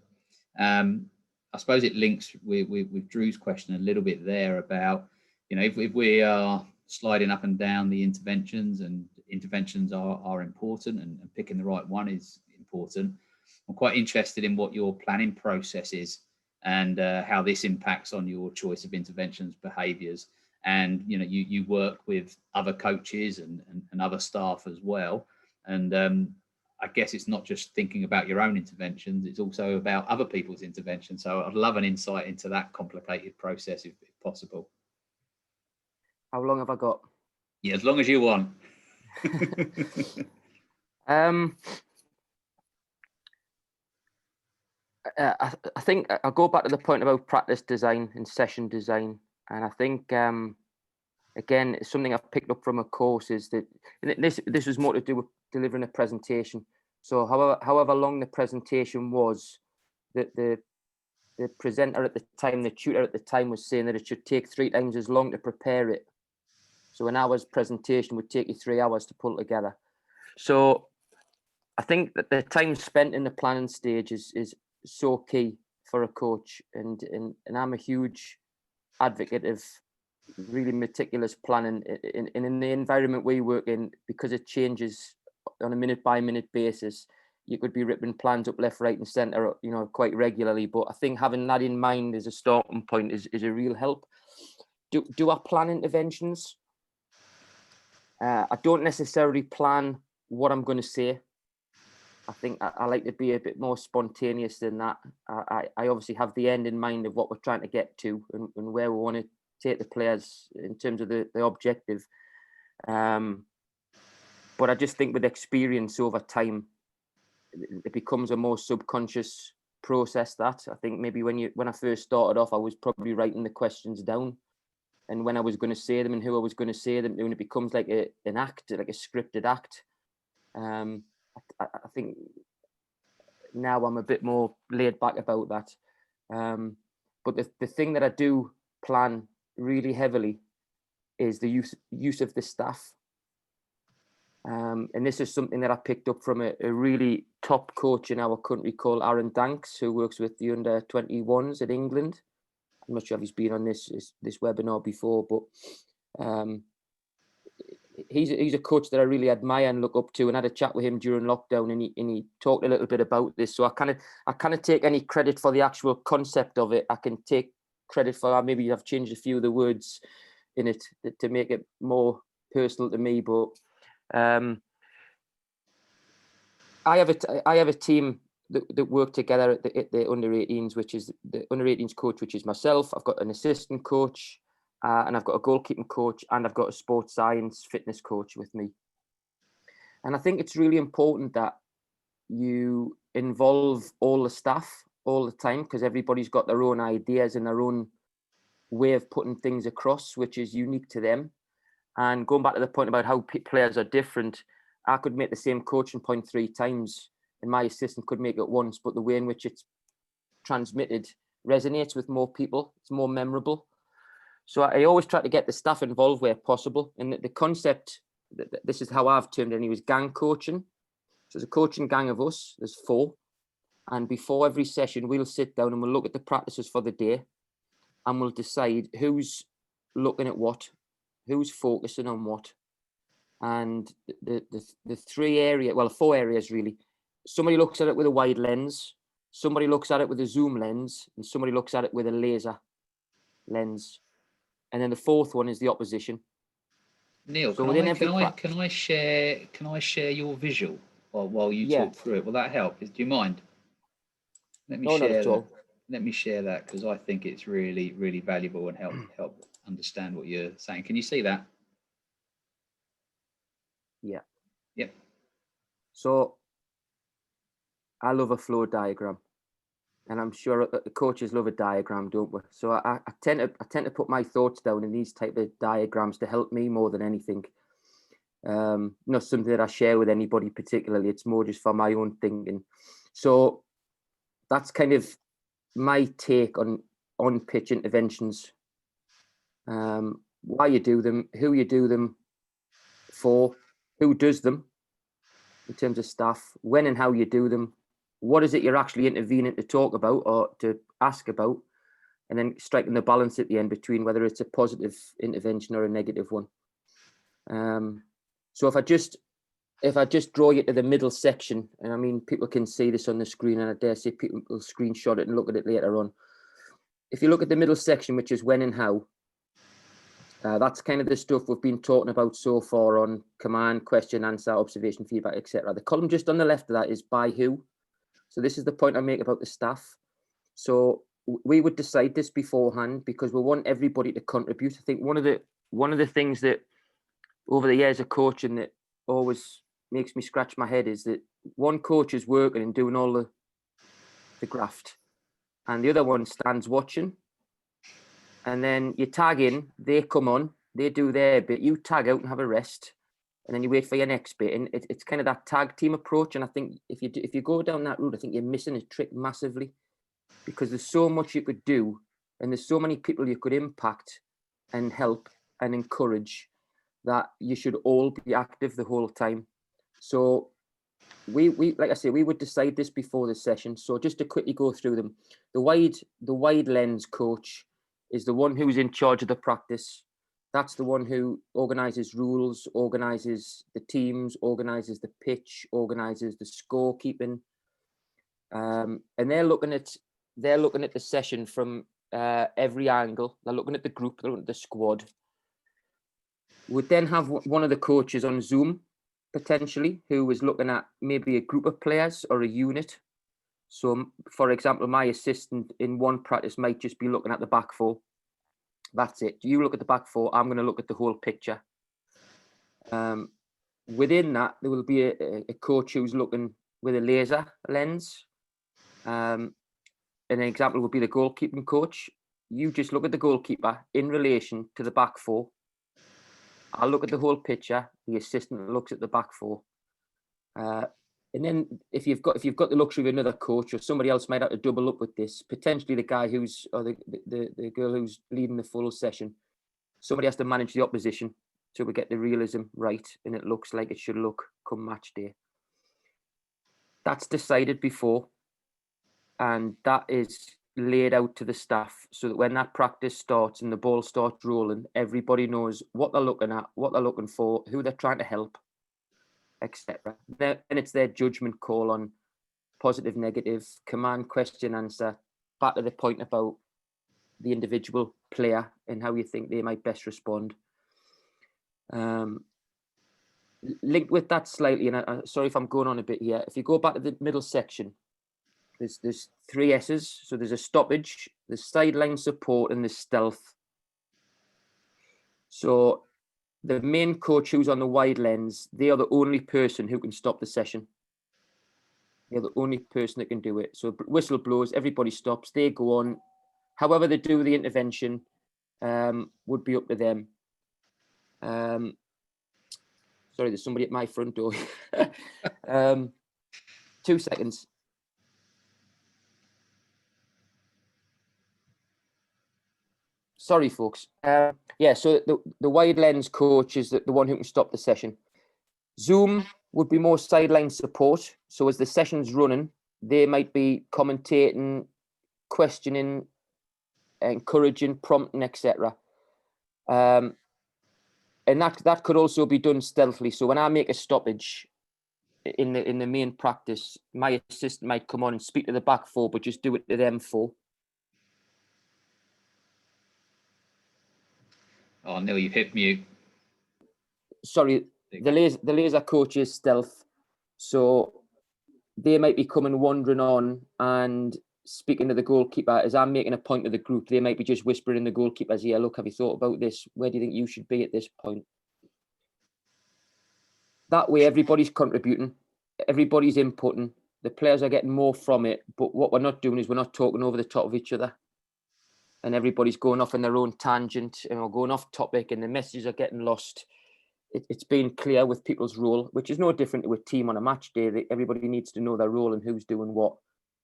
I suppose it links with Drew's question a little bit there about, you know, if we are sliding up and down the interventions, and interventions are important, and picking the right one is important. I'm quite interested in what your planning process is, and how this impacts on your choice of interventions, behaviours. And you know, you work with other coaches and other staff as well. And I guess it's not just thinking about your own interventions, it's also about other people's interventions. So I'd love an insight into that complicated process if possible. How long have I got? Yeah, as long as you want. I think I'll go back to the point about practice design and session design. And I think, again, something I've picked up from a course is that this was more to do with delivering a presentation. So however long the presentation was, that the presenter at the time, the tutor at the time, was saying that it should take 3 times as long to prepare it. So an hour's presentation would take you 3 hours to pull together. So I think that the time spent in the planning stage is so key for a coach, and I'm a huge advocate of really meticulous planning in the environment we work in, because it changes on a minute by minute basis. You could be ripping plans up left, right and centre, you know, quite regularly, but I think having that in mind as a starting point is a real help. Do I plan interventions? I don't necessarily plan what I'm going to say. I think I like to be a bit more spontaneous than that. I obviously have the end in mind of what we're trying to get to, and where we want to take the players in terms of the objective. But I just think with experience over time, it becomes a more subconscious process. That I think maybe when I first started off, I was probably writing the questions down, and when I was going to say them and who I was going to say them to, and it becomes like an act, like a scripted act. I think now I'm a bit more laid back about that. But the thing that I do plan really heavily is the use of the staff. And this is something that I picked up from a really top coach in our country called Aaron Danks, who works with the under-21s in England. I'm not sure if he's been on this webinar before, but he's a coach that I really admire and look up to, and had a chat with him during lockdown, and he talked a little bit about this. So I kind of take any credit for the actual concept of it. I can take credit for maybe I've changed a few of the words in it to make it more personal to me. But I have a team that work together at the under-18s, which is the under-18s coach, which is myself. I've got an assistant coach, and I've got a goalkeeping coach, and I've got a sports science fitness coach with me. And I think it's really important that you involve all the staff all the time, because everybody's got their own ideas and their own way of putting things across, which is unique to them. And going back to the point about how players are different, I could make the same coaching point 3 times, and my assistant could make it once, but the way in which it's transmitted resonates with more people. It's more memorable. So I always try to get the staff involved where possible. And the concept, this is how I've termed it, was gang coaching. So there's a coaching gang of us, there's 4. And before every session, we'll sit down and we'll look at the practices for the day, and we'll decide who's looking at what, who's focusing on what. And the 4 areas really. Somebody looks at it with a wide lens, somebody looks at it with a zoom lens, and somebody looks at it with a laser lens. And then the 4th one is the opposition. Neil, So can I share your visual while you talk through it? Will that help? Do you mind? Let me share that. Let me share that, because I think it's really, really valuable and help understand what you're saying. Can you see that? Yeah. Yep. So I love a flow diagram, and I'm sure the coaches love a diagram, don't we? So I tend to put my thoughts down in these type of diagrams to help me more than anything. Not something that I share with anybody particularly. It's more just for my own thinking. So that's kind of my take on pitch interventions. Why you do them, who you do them for, who does them in terms of staff, when and how you do them, what is it you're actually intervening to talk about or to ask about, and then striking the balance at the end between whether it's a positive intervention or a negative one. So if I just draw you to the middle section, and I mean, people can see this on the screen, and I dare say people will screenshot it and look at it later on. If you look at the middle section, which is when and how, that's kind of the stuff we've been talking about so far on command, question, answer, observation, feedback, etc. The column just on the left of that is by who. So this is the point I make about the staff. So we would decide this beforehand because we want everybody to contribute. I think one of the things that over the years of coaching that always makes me scratch my head is that one coach is working and doing all the graft, and the other one stands watching. And then you tag in, they come on, they do their bit, you tag out and have a rest, and then you wait for your next bit. And it's kind of that tag team approach. And I think if you go down that route, I think you're missing a trick massively, because there's so much you could do, and there's so many people you could impact and help and encourage, that you should all be active the whole time. So we like I say, we would decide this before the session. So just to quickly go through them, the wide lens coach is the one who's in charge of the practice. That's the one who organizes rules, organizes the teams, organizes the pitch, organizes the scorekeeping, and they're looking at the session from every angle. They're looking at the group, they're looking at the squad. We'd then have one of the coaches on Zoom, potentially, who is looking at maybe a group of players or a unit. So, for example, my assistant in one practice might just be looking at the back four. That's it. You look at the back four, I'm going to look at the whole picture. Within that, there will be a coach who's looking with a laser lens. An example would be the goalkeeping coach. You just look at the goalkeeper in relation to the back four. I'll look at the whole picture. The assistant looks at the back four. And then if you've got the luxury of another coach, or somebody else might have to double up with this, potentially the guy or the girl who's leading the full session, somebody has to manage the opposition so we get the realism right and it looks like it should look come match day. That's decided before, and that is laid out to the staff so that when that practice starts and the ball starts rolling, everybody knows what they're looking at, what they're looking for, who they're trying to help, etc. Then it's their judgment call on positive, negative, command, question, answer, back to the point about the individual player and how you think they might best respond. Linked with that slightly, and I'm sorry if I'm going on a bit here, if you go back to the middle section, there's 3 S's. So there's a stoppage, there's sideline support, and there's stealth. So the main coach who's on the wide lens, they are the only person who can stop the session. They're the only person that can do it. So whistle blows, everybody stops, they go on. However they do the intervention would be up to them. Sorry, there's somebody at my front door. 2 seconds. Sorry, folks. Yeah, so the wide lens coach is the one who can stop the session. Zoom would be more sideline support. So as the session's running, they might be commentating, questioning, encouraging, prompting, etc. And that could also be done stealthily. So when I make a stoppage in the main practice, my assistant might come on and speak to the back four, but just do it to them four. Oh, Neil, you've hit mute. Sorry, the laser coach is stealth. So they might be coming wandering on and speaking to the goalkeeper. As I'm making a point to the group, they might be just whispering in the goalkeeper's ear, look, have you thought about this? Where do you think you should be at this point? That way, everybody's contributing, everybody's inputting, the players are getting more from it. But what we're not doing is we're not talking over the top of each other. And everybody's going off in their own tangent and we're going off topic and the messages are getting lost. It's been clear with people's role, which is no different to a team on a match day. That everybody needs to know their role and who's doing what.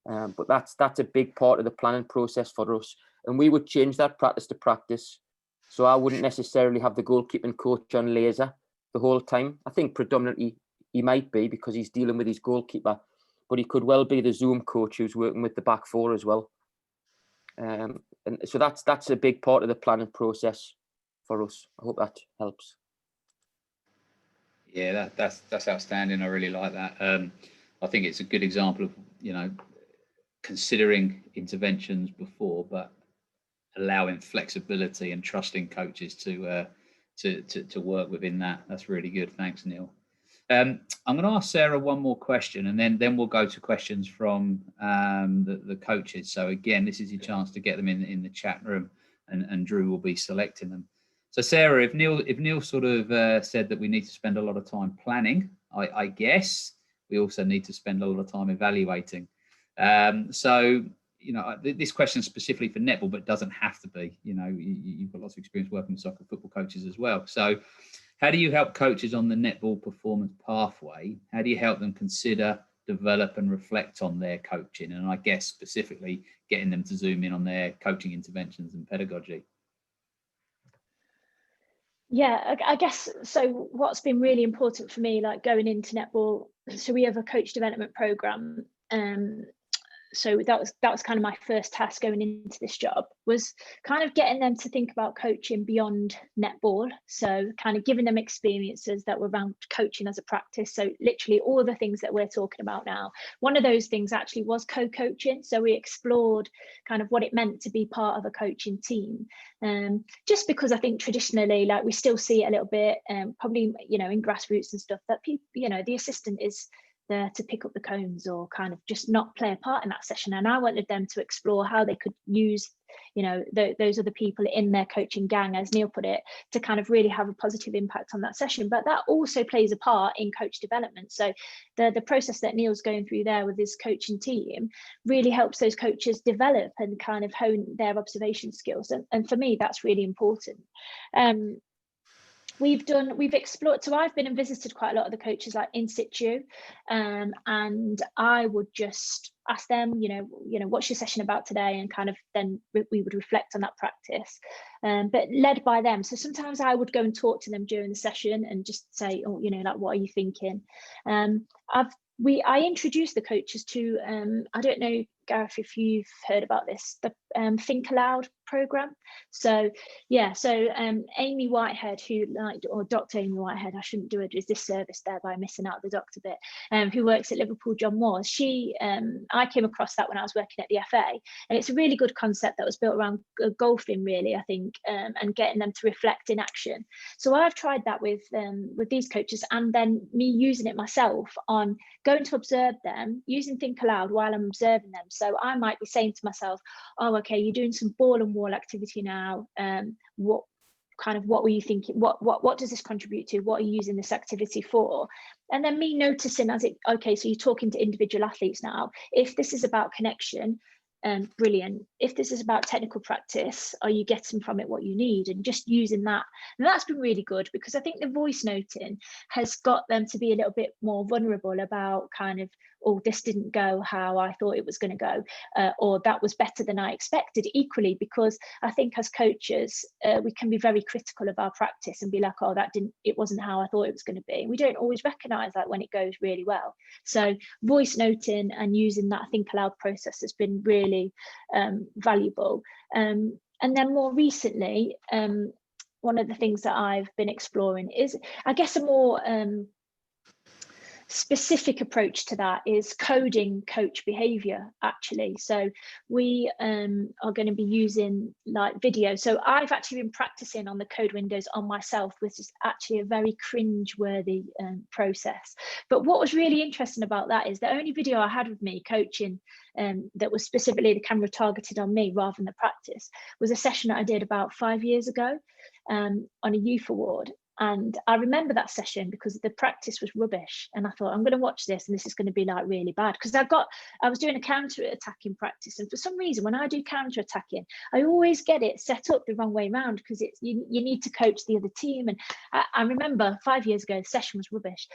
But that's a big part of the planning process for us. And we would change that practice to practice. So I wouldn't necessarily have the goalkeeping coach on laser the whole time. I think predominantly he might be because he's dealing with his goalkeeper. but he could well be the Zoom coach who's working with the back four as well. And so that's a big part of the planning process for us. I hope that helps. Yeah, that's outstanding. I really like that. I think it's a good example of, you know, considering interventions before, but allowing flexibility and trusting coaches to work within that. That's really good. Thanks, Neil. I'm going to ask Sarah one more question, and then we'll go to questions from the coaches. So again, this is your chance to get them in the chat room, and Drew will be selecting them. So Sarah, if Neil sort of said that we need to spend a lot of time planning, I guess we also need to spend a lot of time evaluating. So, you know, this question is specifically for netball, but doesn't have to be. You know, you've got lots of experience working with soccer football coaches as well. So how do you help coaches on the netball performance pathway? How do you help them consider, develop and reflect on their coaching? And I guess specifically getting them to zoom in on their coaching interventions and pedagogy. Yeah, I guess so. What's been really important for me, like going into netball, so we have a coach development program. So that was kind of my first task going into this job, was kind of getting them to think about coaching beyond netball. So kind of giving them experiences that were around coaching as a practice. So literally all the things that we're talking about now. One of those things actually was co-coaching. So we explored kind of what it meant to be part of a coaching team. Just because I think traditionally, like we still see it a little bit, probably, you know, in grassroots and stuff, that people, you know, the assistant is there to pick up the cones or kind of just not play a part in that session. And I wanted them to explore how they could use, you know, those other people in their coaching gang, as Neil put it, to kind of really have a positive impact on that session. But that also plays a part in coach development. So the process that Neil's going through there with his coaching team really helps those coaches develop and kind of hone their observation skills. And for me, that's really important. We've explored, so I've been and visited quite a lot of the coaches like in situ, and I would just ask them, you know, what's your session about today, and kind of then we would reflect on that practice, but led by them. So sometimes I would go and talk to them during the session and just say, oh, you know, like, what are you thinking? I introduced the coaches to, I don't know, Gareth, if you've heard about this, the Think Aloud program. So yeah, so Amy Whitehead, or Dr. Amy Whitehead, I shouldn't do a disservice there by missing out the doctor bit, who works at Liverpool John Moores. I came across that when I was working at the FA, and it's a really good concept that was built around golfing, really, I think, and getting them to reflect in action. So I've tried that with these coaches, and then me using it myself on going to observe them, using Think Aloud while I'm observing them. So I might be saying to myself, oh, okay, you're doing some ball and wall activity now. What were you thinking? What does this contribute to? What are you using this activity for? And then me noticing okay, so you're talking to individual athletes now. If this is about connection, brilliant. If this is about technical practice, are you getting from it what you need? And just using that. And that's been really good, because I think the voice noting has got them to be a little bit more vulnerable about kind of, oh, this didn't go how I thought it was going to go, or that was better than I expected. Equally, because I think as coaches, we can be very critical of our practice and be like, oh, it wasn't how I thought it was going to be. We don't always recognize that when it goes really well. So voice noting and using that Think Aloud process has been really valuable. And then more recently, one of the things that I've been exploring is, I guess, a more specific approach to that is coding coach behavior, actually. So we are going to be using like video. So I've actually been practicing on the code windows on myself, which is actually a very cringe-worthy process. But what was really interesting about that is the only video I had with me coaching that was specifically the camera targeted on me rather than the practice was a session that I did about 5 years ago on a youth award. And I remember that session because the practice was rubbish. And I thought, I'm going to watch this and this is going to be like really bad. Because I was doing a counter-attacking practice. And for some reason, when I do counter-attacking, I always get it set up the wrong way around, because you need to coach the other team. And I remember 5 years ago, the session was rubbish.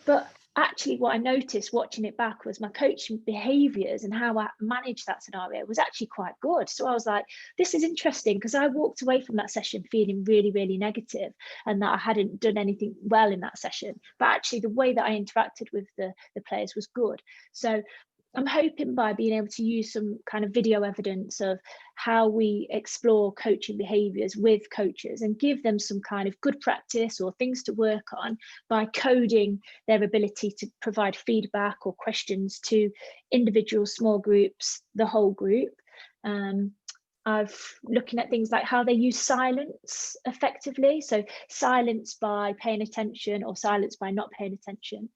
But actually what I noticed watching it back was my coaching behaviors and how I managed that scenario was actually quite good. So I was like, this is interesting, because I walked away from that session feeling really, really negative and that I hadn't done anything well in that session. But actually the way that I interacted with the players was good. So I'm hoping by being able to use some kind of video evidence of how we explore coaching behaviors with coaches and give them some kind of good practice or things to work on by coding their ability to provide feedback or questions to individuals, small groups, the whole group. I've looking at things like how they use silence effectively. So silence by paying attention or silence by not paying attention.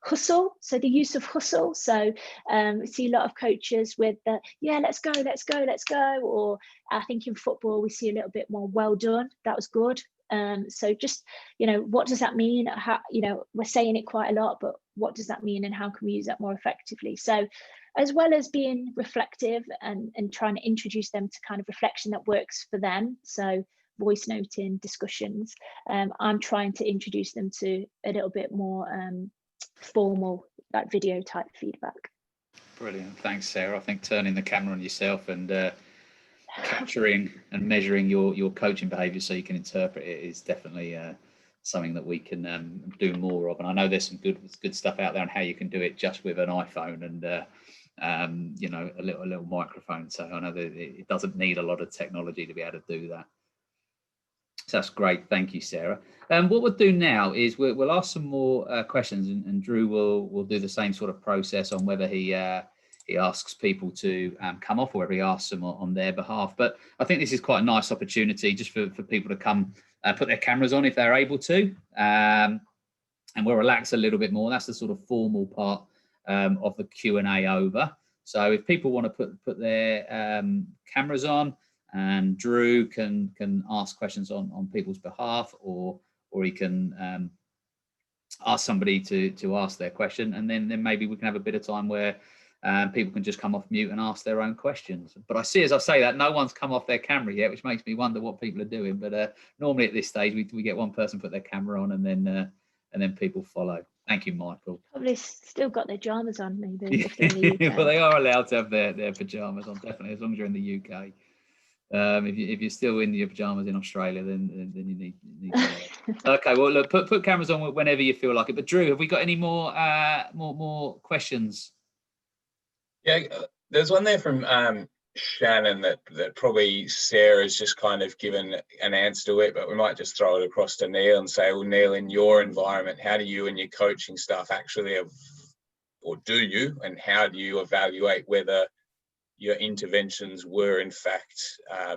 Hustle, so the use of hustle. So we see a lot of coaches with the, yeah, let's go, let's go, let's go. Or I think in football, we see a little bit more, well done, that was good. So just, what does that mean? How, we're saying it quite a lot, but what does that mean and how can we use that more effectively? So as well as being reflective and trying to introduce them to kind of reflection that works for them. So voice noting, discussions, I'm trying to introduce them to a little bit more formal, like video type feedback. Brilliant, thanks Sarah. I think turning the camera on yourself and capturing and measuring your coaching behaviour so you can interpret it is definitely something that we can do more of. And I know there's some good stuff out there on how you can do it just with an iPhone and a little microphone. So I know that it doesn't need a lot of technology to be able to do that. So that's great. Thank you, Sarah. What we'll do now is we'll ask some more questions, and Drew will do the same sort of process on whether he asks people to come off or whether he asks them on their behalf. But I think this is quite a nice opportunity just for people to come put their cameras on if they're able to, and we'll relax a little bit more. That's the sort of formal part of the Q&A over. So if people want to put their cameras on, and Drew can ask questions on people's behalf, or he can ask somebody to ask their question, and then maybe we can have a bit of time where people can just come off mute and ask their own questions. But I see, as I say that, no one's come off their camera yet, which makes me wonder what people are doing. But normally at this stage, we get one person put their camera on, and then people follow. Thank you, Michael. Probably still got their pajamas on, maybe. If they're in the UK. Well, they are allowed to have their pajamas on, definitely, as long as you're in the UK. If you're still in your pajamas in Australia, then you need to. Okay, well, look, put cameras on whenever you feel like it. But Drew, have we got any more questions? Yeah, there's one there from Shannon that probably Sarah's just kind of given an answer to it, but we might just throw it across to Neil and say, well, Neil, in your environment, how do you and your coaching staff actually or do you, and how do you evaluate whether your interventions were in fact, I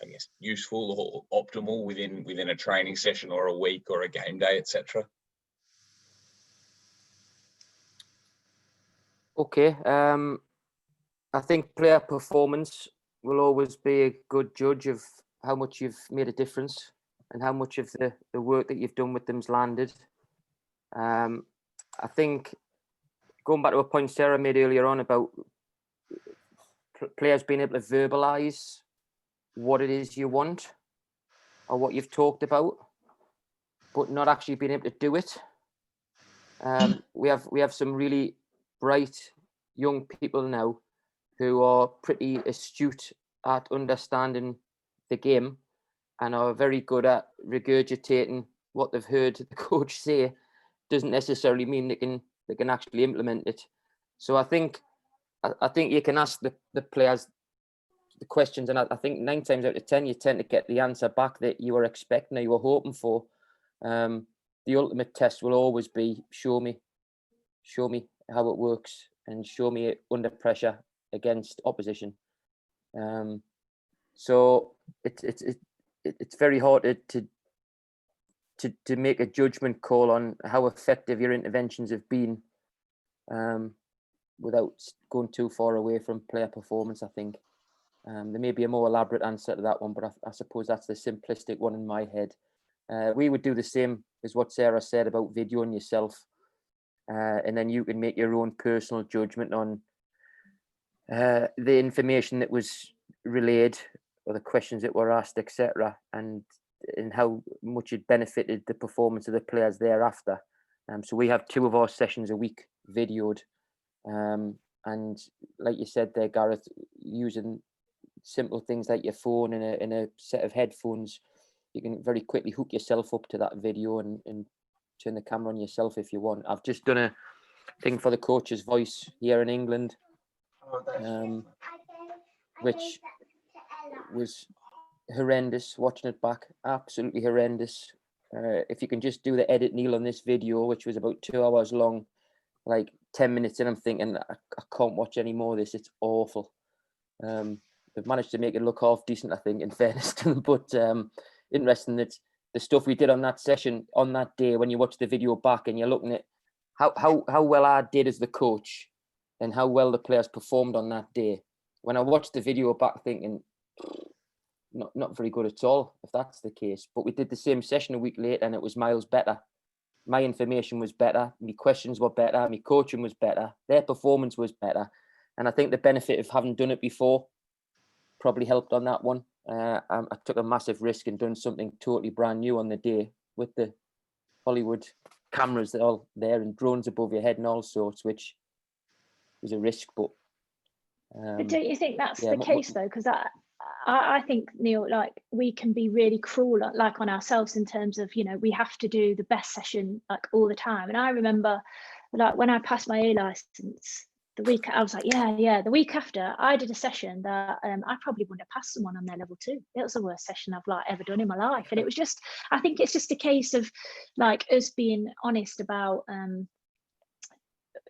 guess, useful or optimal within a training session or a week or a game day, etc.? Okay, I think player performance will always be a good judge of how much you've made a difference and how much of the work that you've done with them's landed. I think going back to a point Sarah made earlier on about players being able to verbalise what it is you want or what you've talked about, but not actually being able to do it. We have some really bright young people now who are pretty astute at understanding the game and are very good at regurgitating what they've heard the coach say. Doesn't necessarily mean they can actually implement it. So I think you can ask the players the questions, and I think 9 times out of 10 you tend to get the answer back that you were expecting or you were hoping for. The ultimate test will always be show me how it works and show me it under pressure against opposition. So it's very hard to make a judgment call on how effective your interventions have been without going too far away from player performance, I think. There may be a more elaborate answer to that one, but I suppose that's the simplistic one in my head. We would do the same as what Sarah said about videoing yourself, and then you can make your own personal judgment on the information that was relayed or the questions that were asked, etc. And and how much it benefited the performance of the players thereafter. So we have 2 of our sessions a week videoed, and like you said there, Gareth, using simple things like your phone and a set of headphones, you can very quickly hook yourself up to that video and turn the camera on yourself if you want. I've just done a thing for the Coach's Voice here in England, which was horrendous watching it back, absolutely horrendous. If you can just do the edit, Neil, on this video, which was about 2 hours long, like 10 minutes in, I'm thinking, I can't watch any more of this, it's awful. They've managed to make it look half decent, I think, in fairness to them, but interesting that the stuff we did on that session, on that day, when you watch the video back and you're looking at how well I did as the coach and how well the players performed on that day. When I watched the video back thinking, not very good at all, if that's the case. But we did the same session a week later and it was miles better. My information was better, my questions were better, my coaching was better, their performance was better. And I think the benefit of having done it before probably helped on that one. I took a massive risk and done something totally brand new on the day with the Hollywood cameras that are all there and drones above your head and all sorts, which was a risk. But don't you think that's the case though? Because I think, Neil, like we can be really cruel like on ourselves in terms of, you know, we have to do the best session like all the time. And I remember like when I passed my A license, the week I was like, yeah, the week after I did a session that I probably wouldn't have passed someone on their level 2. It was the worst session I've like ever done in my life. And it was just, I think it's just a case of like us being honest about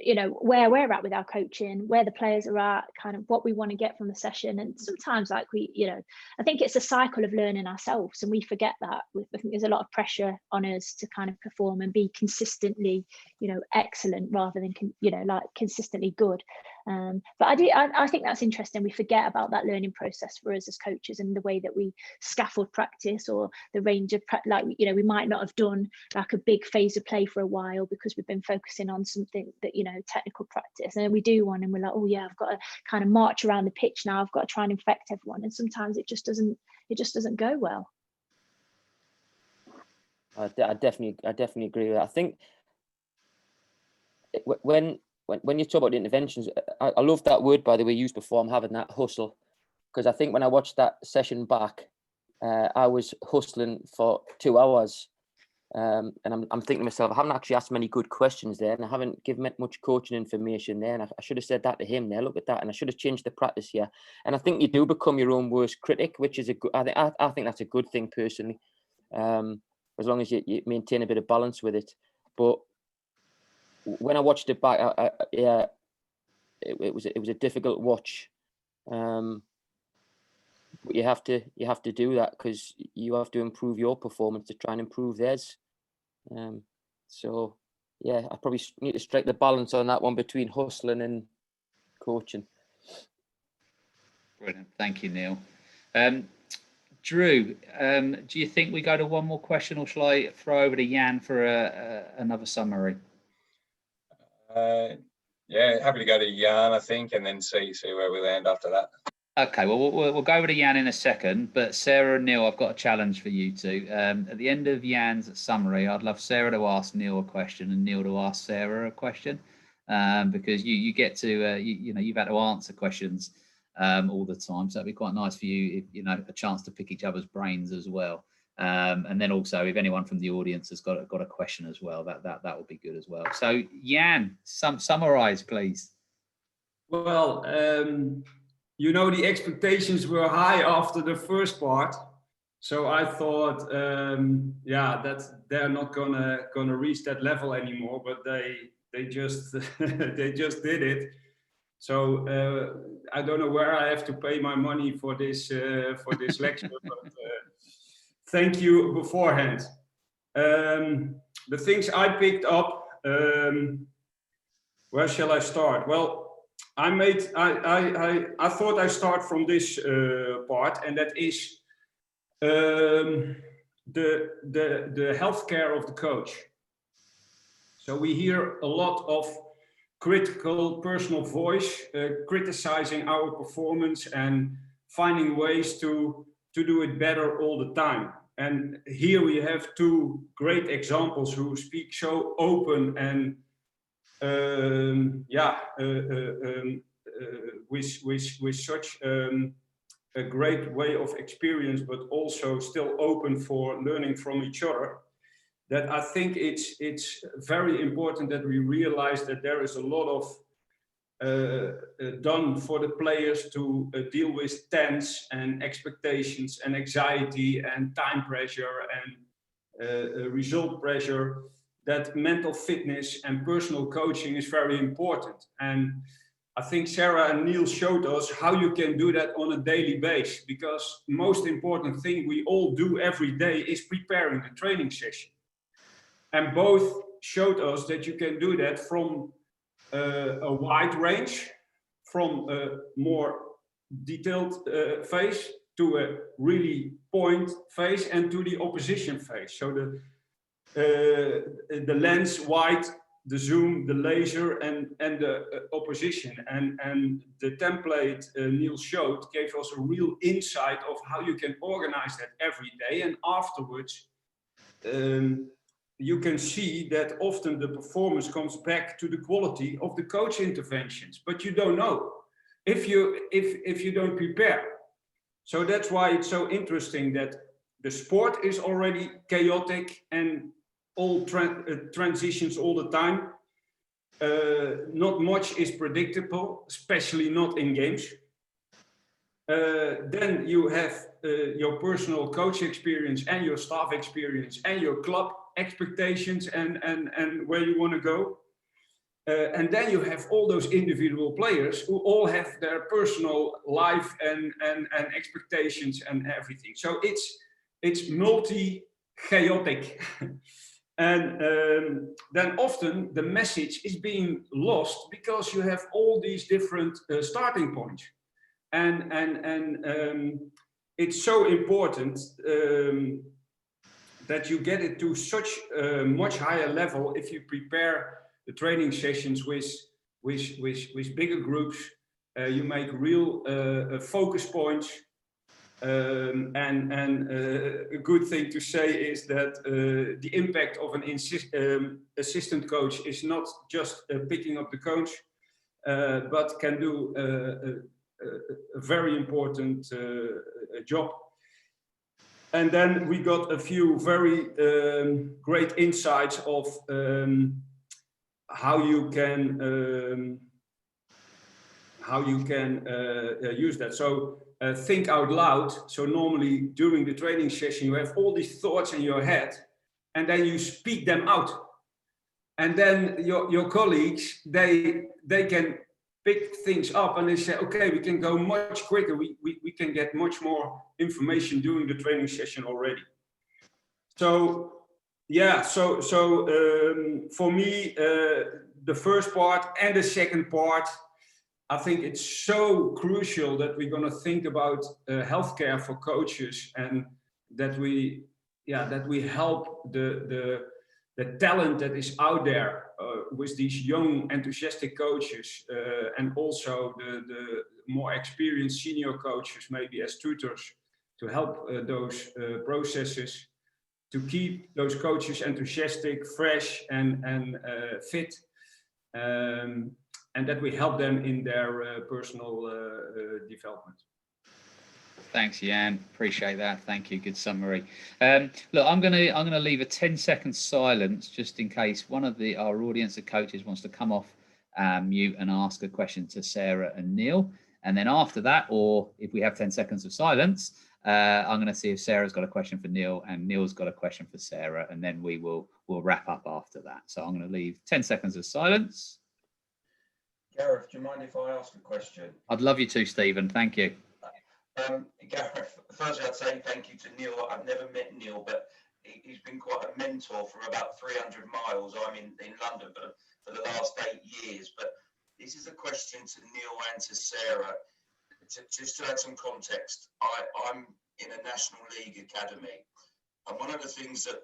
you know, where we're at with our coaching, where the players are at, kind of what we want to get from the session. And sometimes like we, you know, I think it's a cycle of learning ourselves and we forget that. I think there's a lot of pressure on us to kind of perform and be consistently, you know, excellent rather than, you know, like consistently good. But I think that's interesting. We forget about that learning process for us as coaches and the way that we scaffold practice or the range of, like, you know, we might not have done like a big phase of play for a while because we've been focusing on something that, you know, technical practice, and then we do one and we're like, oh yeah, I've got to kind of march around the pitch now, I've got to try and infect everyone, and sometimes it just doesn't go well. I definitely agree with that. I think when you talk about the interventions, I love that word, by the way, used before, I'm having that hustle, because I think when I watched that session back, I was hustling for 2 hours. And I'm thinking to myself, I haven't actually asked many good questions there, and I haven't given much coaching information there, and I should have said that to him there. Look at that, and I should have changed the practice here. And I think you do become your own worst critic, which is a good. I think that's a good thing personally, as long as you maintain a bit of balance with it. But when I watched it back, it was a difficult watch. But you have to do that because you have to improve your performance to try and improve theirs. So yeah, I probably need to strike the balance on that one between hustling and coaching. Brilliant, thank you, Neil. Drew, do you think we go to one more question, or shall I throw over to Jan for another summary? Yeah, happy to go to Jan, I think, and then see where we land after that. Okay, well, we'll go over to Jan in a second, but Sarah and Neil, I've got a challenge for you two. At the end of Jan's summary, I'd love Sarah to ask Neil a question and Neil to ask Sarah a question, because you get to, you know, you've had to answer questions all the time, so it'd be quite nice for you, if, you know, a chance to pick each other's brains as well. And then also, if anyone from the audience has got a question as well, that would be good as well. So Jan, summarize, please. Well, you know, the expectations were high after the first part, so I thought, that they're not gonna reach that level anymore. But they just they just did it. So I don't know where I have to pay my money for this lecture, but thank you beforehand. The things I picked up. Where shall I start? Well, I thought I start from this part, and that is the healthcare of the coach. So we hear a lot of critical personal voice, criticizing our performance and finding ways to do it better all the time. And here we have two great examples who speak so open and with such a great way of experience, but also still open for learning from each other, that I think it's very important that we realize that there is a lot of done for the players to deal with tense and expectations and anxiety and time pressure and result pressure, that mental fitness and personal coaching is very important. And I think Sarah and Neil showed us how you can do that on a daily basis, because most important thing we all do every day is preparing the training session. And both showed us that you can do that from a wide range, from a more detailed phase to a really point phase and to the opposition phase. So the lens wide, the zoom, the laser, and the opposition. And the template Neil showed gave us a real insight of how you can organize that every day. And afterwards, you can see that often the performance comes back to the quality of the coach interventions, but you don't know if you don't prepare. So that's why it's so interesting that the sport is already chaotic and all transitions all the time. Not much is predictable, especially not in games. Then you have your personal coach experience and your staff experience and your club expectations and where you want to go. And then you have all those individual players who all have their personal life and expectations and everything. So it's multi-chaotic. And then often the message is being lost because you have all these different starting points. And it's so important that you get it to such a much higher level if you prepare the training sessions with bigger groups. You make real focus points. And a good thing to say is that the impact of an assistant coach is not just picking up the coach, but can do a very important job. And then we got a few very great insights of how you can use that. So think out loud. So normally during the training session, you have all these thoughts in your head, and then you speak them out. And then your colleagues, they can pick things up and they say, okay, we can go much quicker. We can get much more information during the training session already. So yeah, so for me, the first part and the second part, I think it's so crucial that we're going to think about healthcare for coaches, and that we help the talent that is out there with these young enthusiastic coaches, and also the more experienced senior coaches, maybe as tutors, to help those processes, to keep those coaches enthusiastic, fresh, and fit, and that we help them in their personal development. Thanks, Jan. Appreciate that. Thank you. Good summary. Look, I'm gonna leave a 10-second silence just in case one of our audience of coaches wants to come off mute and ask a question to Sarah and Neil. And then after that, or if we have 10 seconds of silence, I'm going to see if Sarah's got a question for Neil and Neil's got a question for Sarah, and then we'll wrap up after that. So I'm going to leave 10 seconds of silence. Gareth, do you mind if I ask a question? I'd love you to, Stephen. Thank you. Gareth, firstly, I'd say thank you to Neil. I've never met Neil, but he's been quite a mentor from about 300 miles. I'm in London for the last 8 years. But this is a question to Neil and to Sarah. Just to add some context, I'm in a National League academy. And one of the things that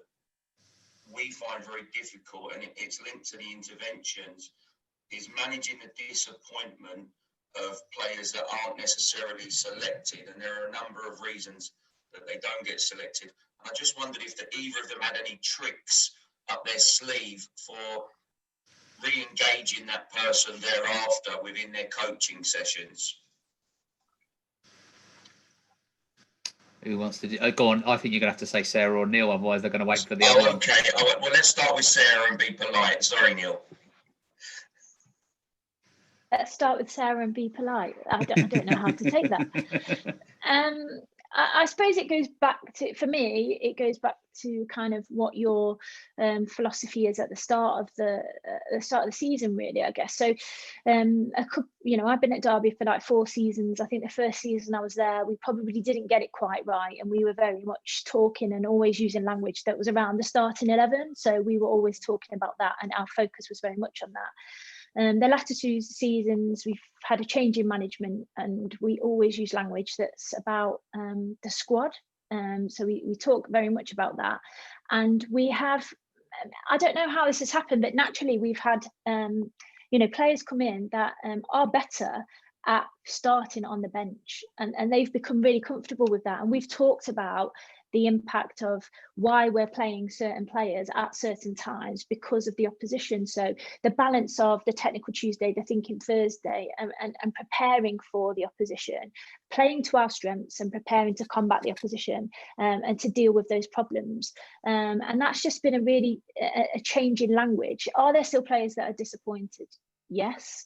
we find very difficult, and it's linked to the interventions, is managing the disappointment of players that aren't necessarily selected. And there are a number of reasons that they don't get selected. I just wondered if either of them had any tricks up their sleeve for re-engaging that person thereafter within their coaching sessions. Who wants to do? Go on. I think you're going to have to say Sarah or Neil, otherwise they're going to wait for the other one. Okay. Well, let's start with Sarah and be polite. Sorry, Neil. Let's start with Sarah and be polite. I don't know how to take that. I suppose it goes back to, for me, it goes back to kind of what your philosophy is at the start of the season, really, I guess. So, I've been at Derby for like 4 seasons. I think the first season I was there, we probably didn't get it quite right, and we were very much talking and always using language that was around the starting 11. So we were always talking about that, and our focus was very much on that. The latter 2 seasons, we've had a change in management, and we always use language that's about the squad. So we talk very much about that. And we have, I don't know how this has happened, but naturally we've had, players come in that are better at starting on the bench, and they've become really comfortable with that. And we've talked about the impact of why we're playing certain players at certain times because of the opposition. So the balance of the technical Tuesday, the thinking Thursday, and preparing for the opposition, playing to our strengths and preparing to combat the opposition, and to deal with those problems. And that's just been a change in language. Are there still players that are disappointed? Yes.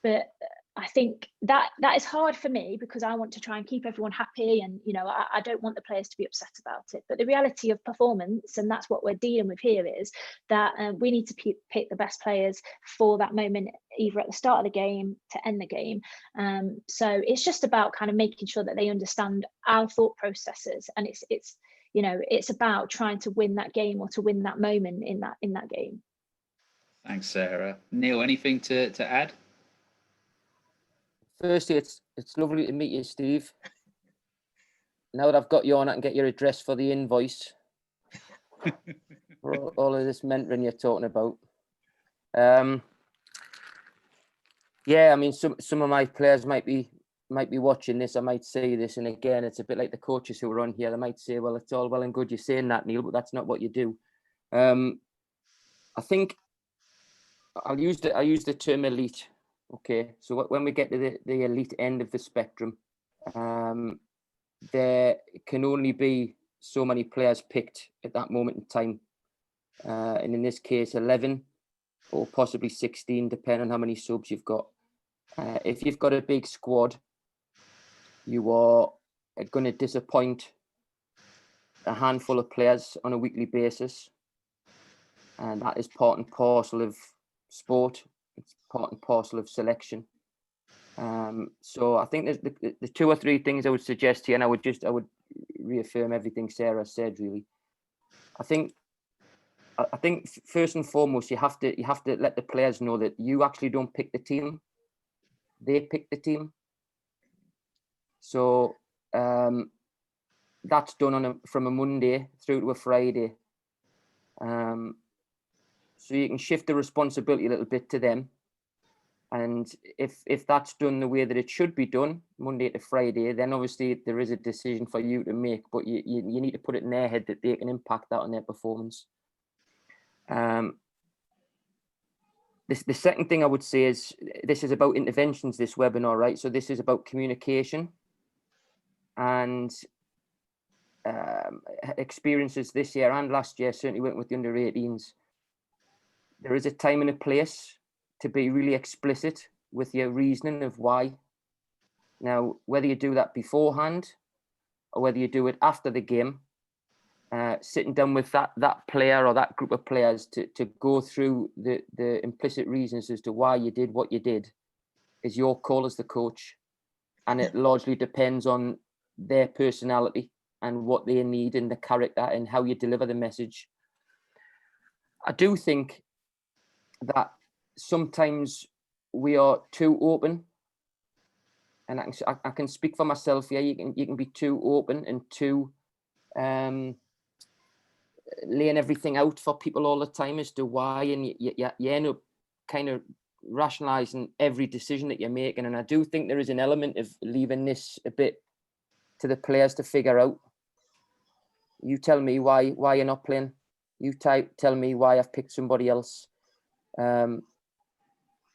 But I think that is hard for me, because I want to try and keep everyone happy, and I don't want the players to be upset about it. But the reality of performance, and that's what we're dealing with here, is that we need to pick the best players for that moment, either at the start of the game to end the game. So it's just about kind of making sure that they understand our thought processes, and it's about trying to win that game, or to win that moment in that game. Thanks, Sarah. Neil, anything to add? Firstly, it's lovely to meet you, Steve. Now that I've got you on, I can get your address for the invoice for all of this mentoring you're talking about. Yeah, I mean, some of my players might be watching this. I might say this, and again, it's a bit like the coaches who are on here. They might say, "Well, it's all well and good you're saying that, Neil, but that's not what you do." I think I use the term elite. Okay, so when we get to the elite end of the spectrum, there can only be so many players picked at that moment in time, and in this case 11 or possibly 16, depending on how many subs you've got. If you've got a big squad, you are going to disappoint a handful of players on a weekly basis, and that is part and parcel of sport. It's part and parcel of selection. So I think there's the 2 or 3 things I would suggest here, and I would reaffirm everything Sarah said. Really, I think first and foremost, you have to let the players know that you actually don't pick the team; they pick the team. So that's done from a Monday through to a Friday. So you can shift the responsibility a little bit to them. And if that's done the way that it should be done, Monday to Friday, then obviously there is a decision for you to make, but you need to put it in their head that they can impact that on their performance. The second thing I would say is, this is about interventions, this webinar, right? So this is about communication and experiences this year and last year, certainly went with the under 18s. There is a time and a place to be really explicit with your reasoning of why. Now, whether you do that beforehand or whether you do it after the game, sitting down with that player or that group of players to go through the implicit reasons as to why you did what you did is your call as the coach. And it largely depends on their personality and what they need and the character and how you deliver the message. I do think that sometimes we are too open, and I can speak for myself here. You can be too open and too laying everything out for people all the time as to why, and you end up kind of rationalizing every decision that you're making. And I do think there is an element of leaving this a bit to the players to figure out. You tell me why you're not playing. You tell me why I've picked somebody else.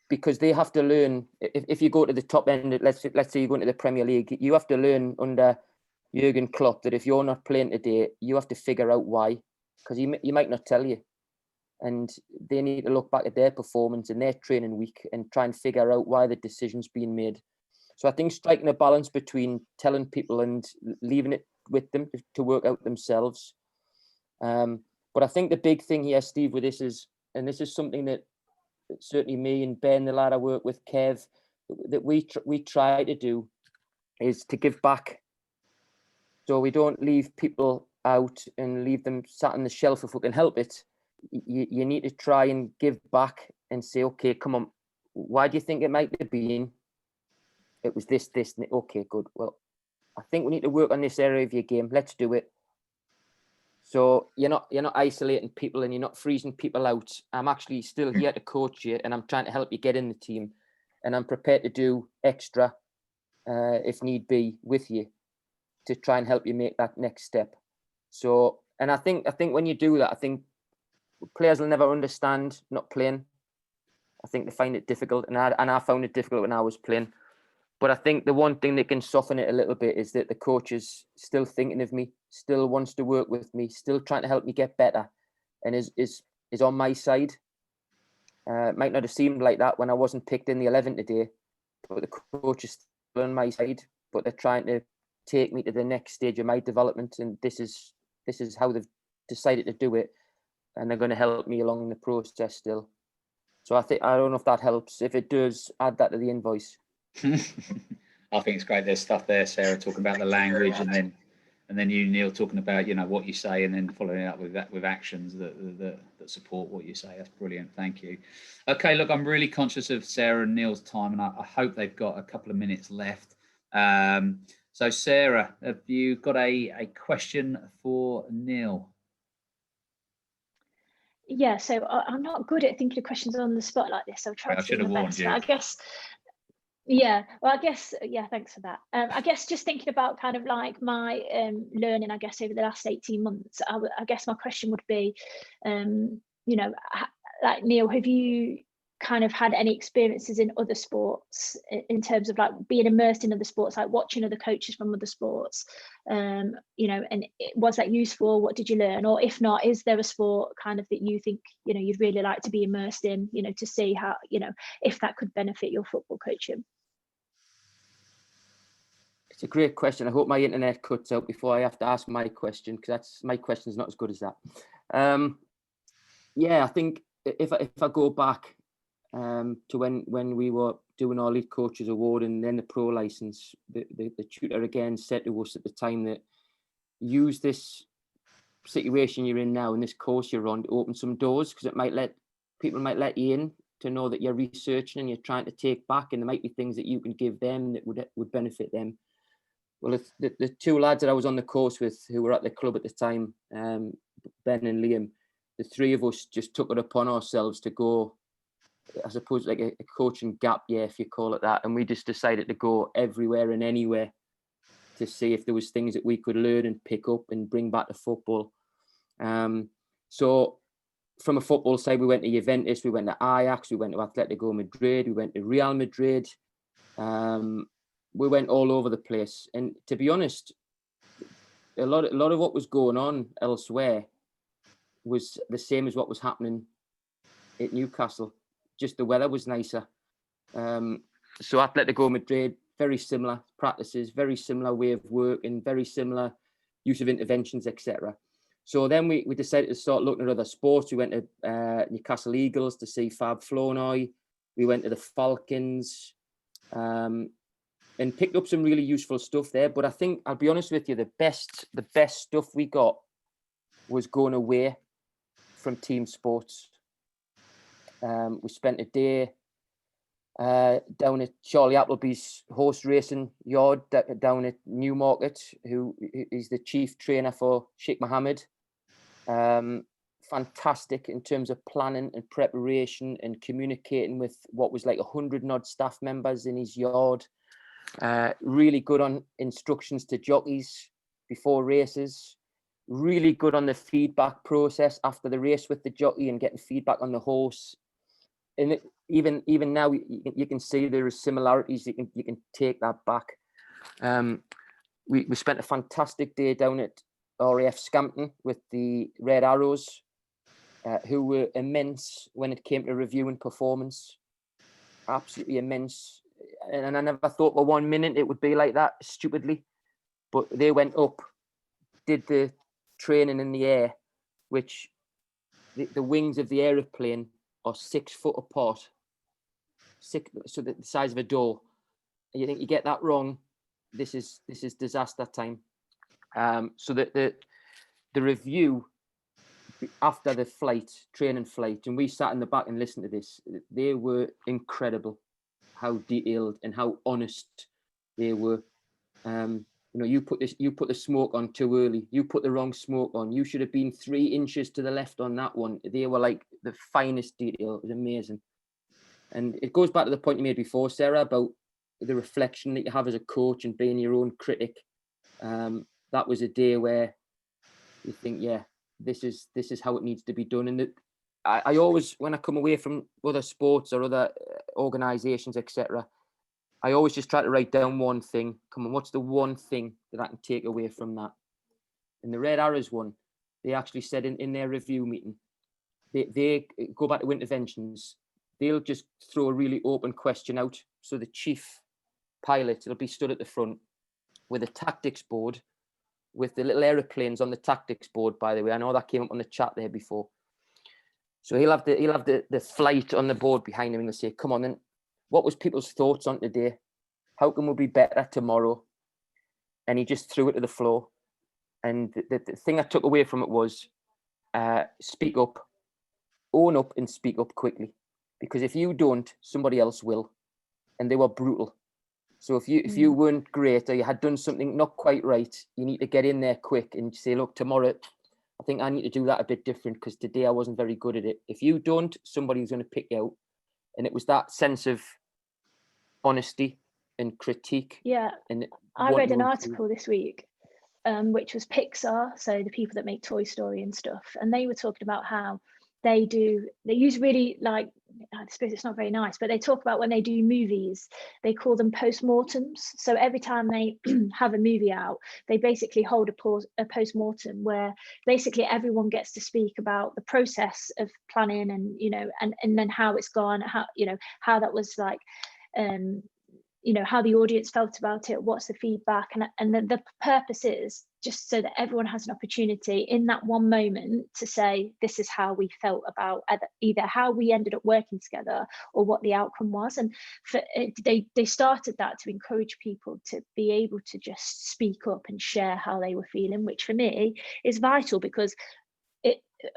Because they have to learn. If you go to the top end, let's say you go into the Premier League, you have to learn under Jurgen Klopp that if you're not playing today, you have to figure out why, because he might not tell you, and they need to look back at their performance and their training week and try and figure out why the decision's being made. So I think striking a balance between telling people and leaving it with them to work out themselves. But I think the big thing here, Steve, with this is, and this is something that certainly me and Ben, the lad I work with, Kev, that we try to do, is to give back. So we don't leave people out and leave them sat on the shelf if we can help it. You need to try and give back and say, okay, come on, why do you think it might have been? It was this, okay, good. Well, I think we need to work on this area of your game. Let's do it. So you're not isolating people and you're not freezing people out. I'm actually still here to coach you, and I'm trying to help you get in the team, and I'm prepared to do extra if need be with you to try and help you make that next step. So, and I think when you do that, I think players will never understand not playing. I think they find it difficult, and I found it difficult when I was playing. But I think the one thing that can soften it a little bit is that the coach is still thinking of me, still wants to work with me, still trying to help me get better, and is on my side. It might not have seemed like that when I wasn't picked in the 11 today, but the coach is still on my side. But they're trying to take me to the next stage of my development, and this is how they've decided to do it, and they're going to help me along the process still. So I don't know if that helps. If it does, add that to the invoice. I think it's great. There's stuff there, Sarah, talking about the language, and then you, Neil, talking about what you say, and then following up with that with actions that support what you say. That's brilliant. Thank you. Okay, look, I'm really conscious of Sarah and Neil's time, and I hope they've got a couple of minutes left. So, Sarah, have you got a question for Neil? Yeah, so I'm not good at thinking of questions on the spot like this. I'll try to do my best. I guess. Yeah, well, thanks for that. I guess just thinking about kind of like my learning, I guess, over the last 18 months, I guess my question would be, like, Neil, have you kind of had any experiences in other sports in terms of like being immersed in other sports, like watching other coaches from other sports, and was that useful? What did you learn? Or if not, is there a sport kind of that you think, you'd really like to be immersed in, to see how, if that could benefit your football coaching? It's a great question. I hope my internet cuts out before I have to ask my question, because my question is not as good as that. I think if I go back to when we were doing our Lead Coaches Award and then the pro license, the tutor again said to us at the time that use this situation you're in now and this course you're on to open some doors, because people might let you in to know that you're researching and you're trying to take back, and there might be things that you can give them that would benefit them. Well, it's the two lads that I was on the course with who were at the club at the time, Ben and Liam, the three of us just took it upon ourselves to go, I suppose, like a coaching gap year, if you call it that. And we just decided to go everywhere and anywhere to see if there was things that we could learn and pick up and bring back to football. So from a football side, we went to Juventus, we went to Ajax, we went to Atletico Madrid, we went to Real Madrid. We went all over the place, and to be honest, a lot of what was going on elsewhere was the same as what was happening at Newcastle. Just the weather was nicer. So Atletico Madrid, very similar practices, very similar way of work, and very similar use of interventions, etc. So then we decided to start looking at other sports. We went to Newcastle Eagles to see Fab Flournoy. We went to the Falcons. And picked up some really useful stuff there. But I think, I'll be honest with you, the best stuff we got was going away from team sports. We spent a day down at Charlie Appleby's horse racing yard down at Newmarket, who is the chief trainer for Sheikh Mohammed. Fantastic in terms of planning and preparation and communicating with what was like 100 odd staff members in his yard. Really good on instructions to jockeys before races. Really good on the feedback process after the race with the jockey and getting feedback on the horse. And even now, you can see there are similarities. You can take that back. We spent a fantastic day down at RAF Scampton with the Red Arrows, who were immense when it came to reviewing performance. Absolutely immense. And I never thought for 1 minute it would be like that, stupidly. But they went up, did the training in the air, which the wings of the aeroplane are 6 foot apart, so the size of a door. And you think you get that wrong, this is disaster time. So the review after the training flight, and we sat in the back and listened to this, they were incredible, how detailed and how honest they were. You put the smoke on too early. You put the wrong smoke on. You should have been 3 inches to the left on that one. They were like the finest detail. It was amazing. And it goes back to the point you made before, Sarah, about the reflection that you have as a coach and being your own critic. That was a day where you think, yeah, this is how it needs to be done. And I always, when I come away from other sports or other organisations, etc., I always just try to write down one thing. Come on, what's the one thing that I can take away from that? And the Red Arrows one, they actually said in their review meeting, they go back to interventions. They'll just throw a really open question out. So the chief pilot will be stood at the front with a tactics board, with the little aeroplanes on the tactics board, by the way. I know that came up on the chat there before. So he'll have the flight on the board behind him, and he'll say, come on then, what was people's thoughts on today? How can we be better tomorrow? And he just threw it to the floor. And the thing I took away from it was speak up, own up and speak up quickly. Because if you don't, somebody else will. And they were brutal. So if you weren't great or you had done something not quite right, you need to get in there quick and say, look, tomorrow, I think I need to do that a bit different because today I wasn't very good at it. If you don't, somebody's going to pick you out. And it was that sense of honesty and critique. Yeah, and I read an article this week, which was Pixar, so the people that make Toy Story and stuff, and they were talking about how they use really, like, I suppose it's not very nice, but they talk about when they do movies, they call them postmortems. So every time they have a movie out, they basically hold a postmortem where basically everyone gets to speak about the process of planning and, and then how it's gone, how that was like, how the audience felt about it, what's the feedback, and the purpose is just so that everyone has an opportunity in that one moment to say, this is how we felt about either how we ended up working together or what the outcome was. And they started that to encourage people to be able to just speak up and share how they were feeling, which for me is vital, because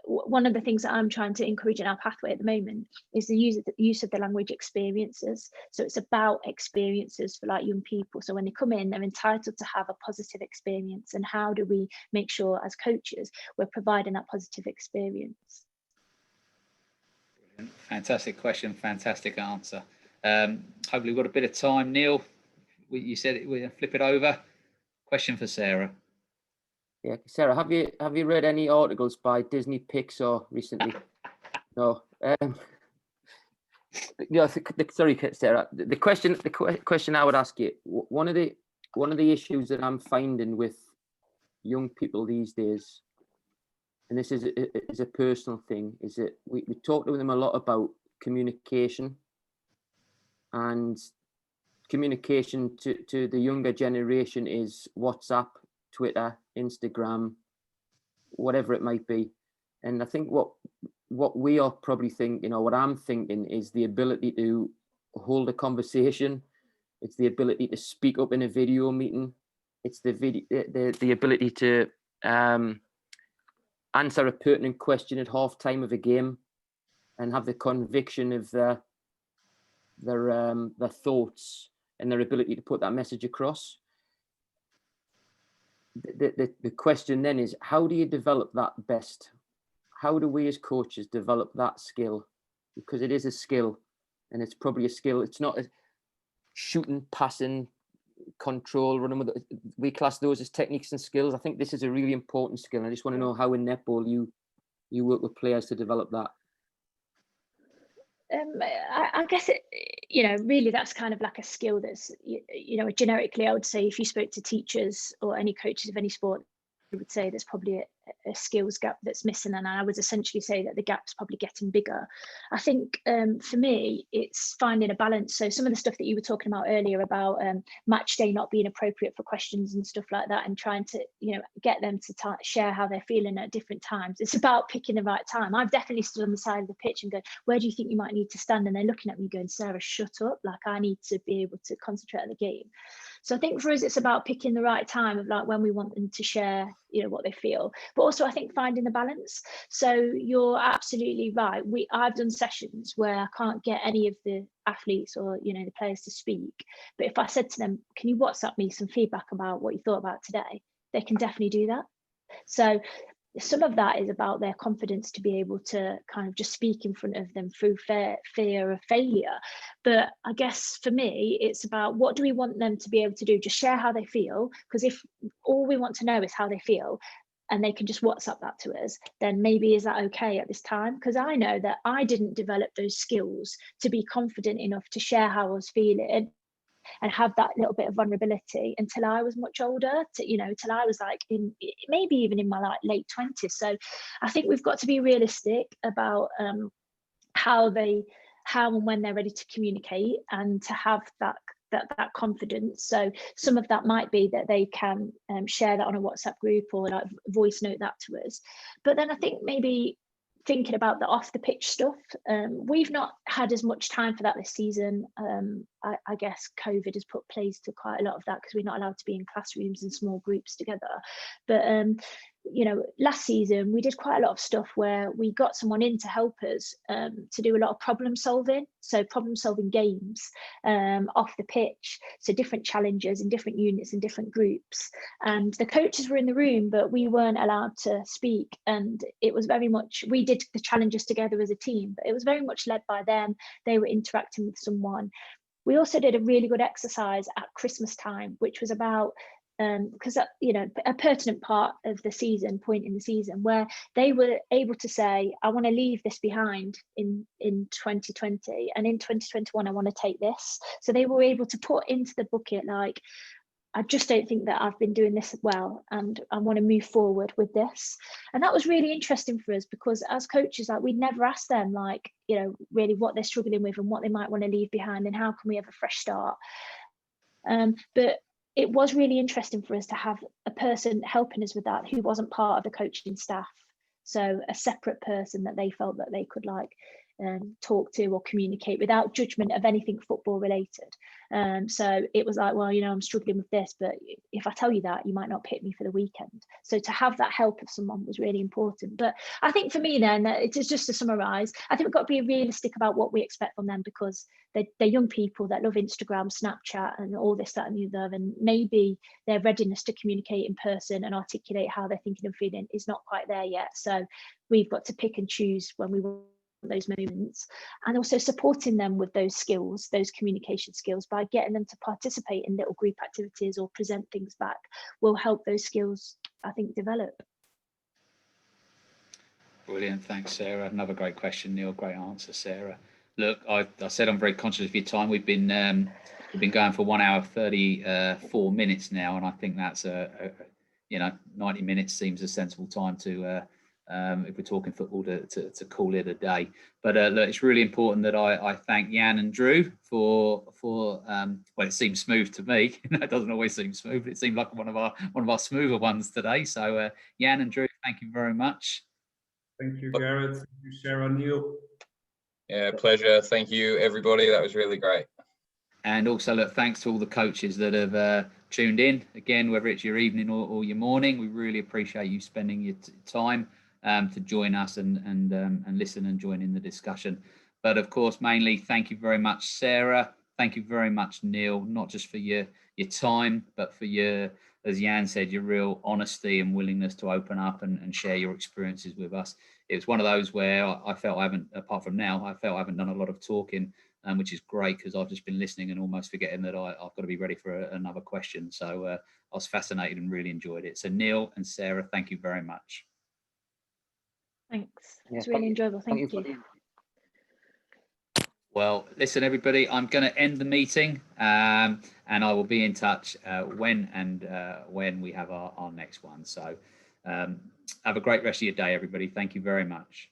one of the things that I'm trying to encourage in our pathway at the moment is the use of the language experiences. So it's about experiences for like young people. So when they come in, they're entitled to have a positive experience. And how do we make sure as coaches we're providing that positive experience? Fantastic question, fantastic answer. Hopefully we've got a bit of time. Neil, you said we'll flip it over. Question for Sarah. Yeah, Sarah, have you read any articles by Disney Pixar recently? No. Sorry, Sarah. The question I would ask you, one of the issues that I'm finding with young people these days, and this is a personal thing, is that we talk to them a lot about communication, and communication to the younger generation is WhatsApp, Twitter, Instagram, whatever it might be. And I think what we are probably thinking, or what I'm thinking, is the ability to hold a conversation. It's the ability to speak up in a video meeting. It's the ability to answer a pertinent question at half time of a game and have the conviction of their thoughts and their ability to put that message across. The question then is, how do you develop that best? How do we as coaches develop that skill? Because it is a skill, and it's probably a skill. It's not a shooting, passing, control, running with, we class those as techniques and skills. I think this is a really important skill. I just want to know how in netball you work with players to develop that. I guess it, really that's kind of like a skill that's, generically I would say if you spoke to teachers or any coaches of any sport, I would say there's probably a skills gap that's missing, and I would essentially say that the gap's probably getting bigger. I think for me it's finding a balance. So some of the stuff that you were talking about earlier about match day not being appropriate for questions and stuff like that, and trying to get them to share how they're feeling at different times, it's about picking the right time. I've definitely stood on the side of the pitch and go, where do you think you might need to stand? And they're looking at me going, Sarah, shut up, like I need to be able to concentrate on the game. So I think for us it's about picking the right time of like when we want them to share what they feel, but also I think finding the balance. So you're absolutely right, I've done sessions where I can't get any of the athletes or the players to speak, but if I said to them, can you WhatsApp me some feedback about what you thought about today, they can definitely do that. So some of that is about their confidence to be able to kind of just speak in front of them through fear of failure. But I guess for me, it's about what do we want them to be able to do? Just share how they feel. Because if all we want to know is how they feel, and they can just WhatsApp that to us, then maybe is that okay at this time? Because I know that I didn't develop those skills to be confident enough to share how I was feeling and have that little bit of vulnerability until I was much older, till I was like maybe even in my like late 20s. So I think we've got to be realistic about how and when they're ready to communicate and to have that confidence. So some of that might be that they can share that on a WhatsApp group or like voice note that to us. But then I think maybe thinking about the off the pitch stuff, we've not had as much time for that this season. I guess COVID has put plays to quite a lot of that because we're not allowed to be in classrooms and small groups together. But last season we did quite a lot of stuff where we got someone in to help us to do a lot of problem solving. So problem solving games off the pitch. So different challenges in different units and different groups. And the coaches were in the room, but we weren't allowed to speak. And it was very much, we did the challenges together as a team, but it was very much led by them. They were interacting with someone. We also did a really good exercise at Christmas time, which was about because a pertinent point in the season where they were able to say, I want to leave this behind in 2020, and in 2021 I want to take this. So they were able to put into the bucket like, I just don't think that I've been doing this well and I want to move forward with this. And that was really interesting for us because as coaches, like we'd never asked them like, really what they're struggling with and what they might want to leave behind and how can we have a fresh start. But it was really interesting for us to have a person helping us with that who wasn't part of the coaching staff. So a separate person that they felt that they could like talk to or communicate without judgment of anything football related. So it was like, well, I'm struggling with this, but if I tell you that, you might not pick me for the weekend. So to have that help of someone was really important. But I think for me then, it is just to summarize, I think we've got to be realistic about what we expect from them because they're young people that love Instagram, Snapchat and all this, that and the other, and maybe their readiness to communicate in person and articulate how they're thinking and feeling is not quite there yet. So we've got to pick and choose when we want those moments, and also supporting them with those skills, those communication skills, by getting them to participate in little group activities or present things back will help those skills, I think, develop. Brilliant, thanks Sarah. Another great question, Neil. Great answer, Sarah. Look, I said I'm very conscious of your time. We've been going for 1 hour 34 minutes now, and I think that's 90 minutes seems a sensible time to if we're talking football to call it a day. But look, it's really important that I thank Jan and Drew for well, it seems smooth to me. It doesn't always seem smooth, but it seemed like one of our smoother ones today. So Jan and Drew, thank you very much. Thank you, Gareth. Thank you, Sarah, Neil. Yeah, pleasure. Thank you, everybody. That was really great. And also, look, thanks to all the coaches that have tuned in. Again, whether it's your evening or your morning, we really appreciate you spending your time to join us and listen and join in the discussion. But of course, mainly, thank you very much, Sarah. Thank you very much, Neil, not just for your time, but for your, as Jan said, your real honesty and willingness to open up and share your experiences with us. It was one of those where I felt I haven't, apart from now, I felt I haven't done a lot of talking which is great because I've just been listening and almost forgetting that I've got to be ready for another question. So I was fascinated and really enjoyed it. So Neil and Sarah, thank you very much. Thanks. Yeah, It's really enjoyable. Thank you. Well, listen, everybody, I'm going to end the meeting and I will be in touch when we have our next one. So have a great rest of your day, everybody. Thank you very much.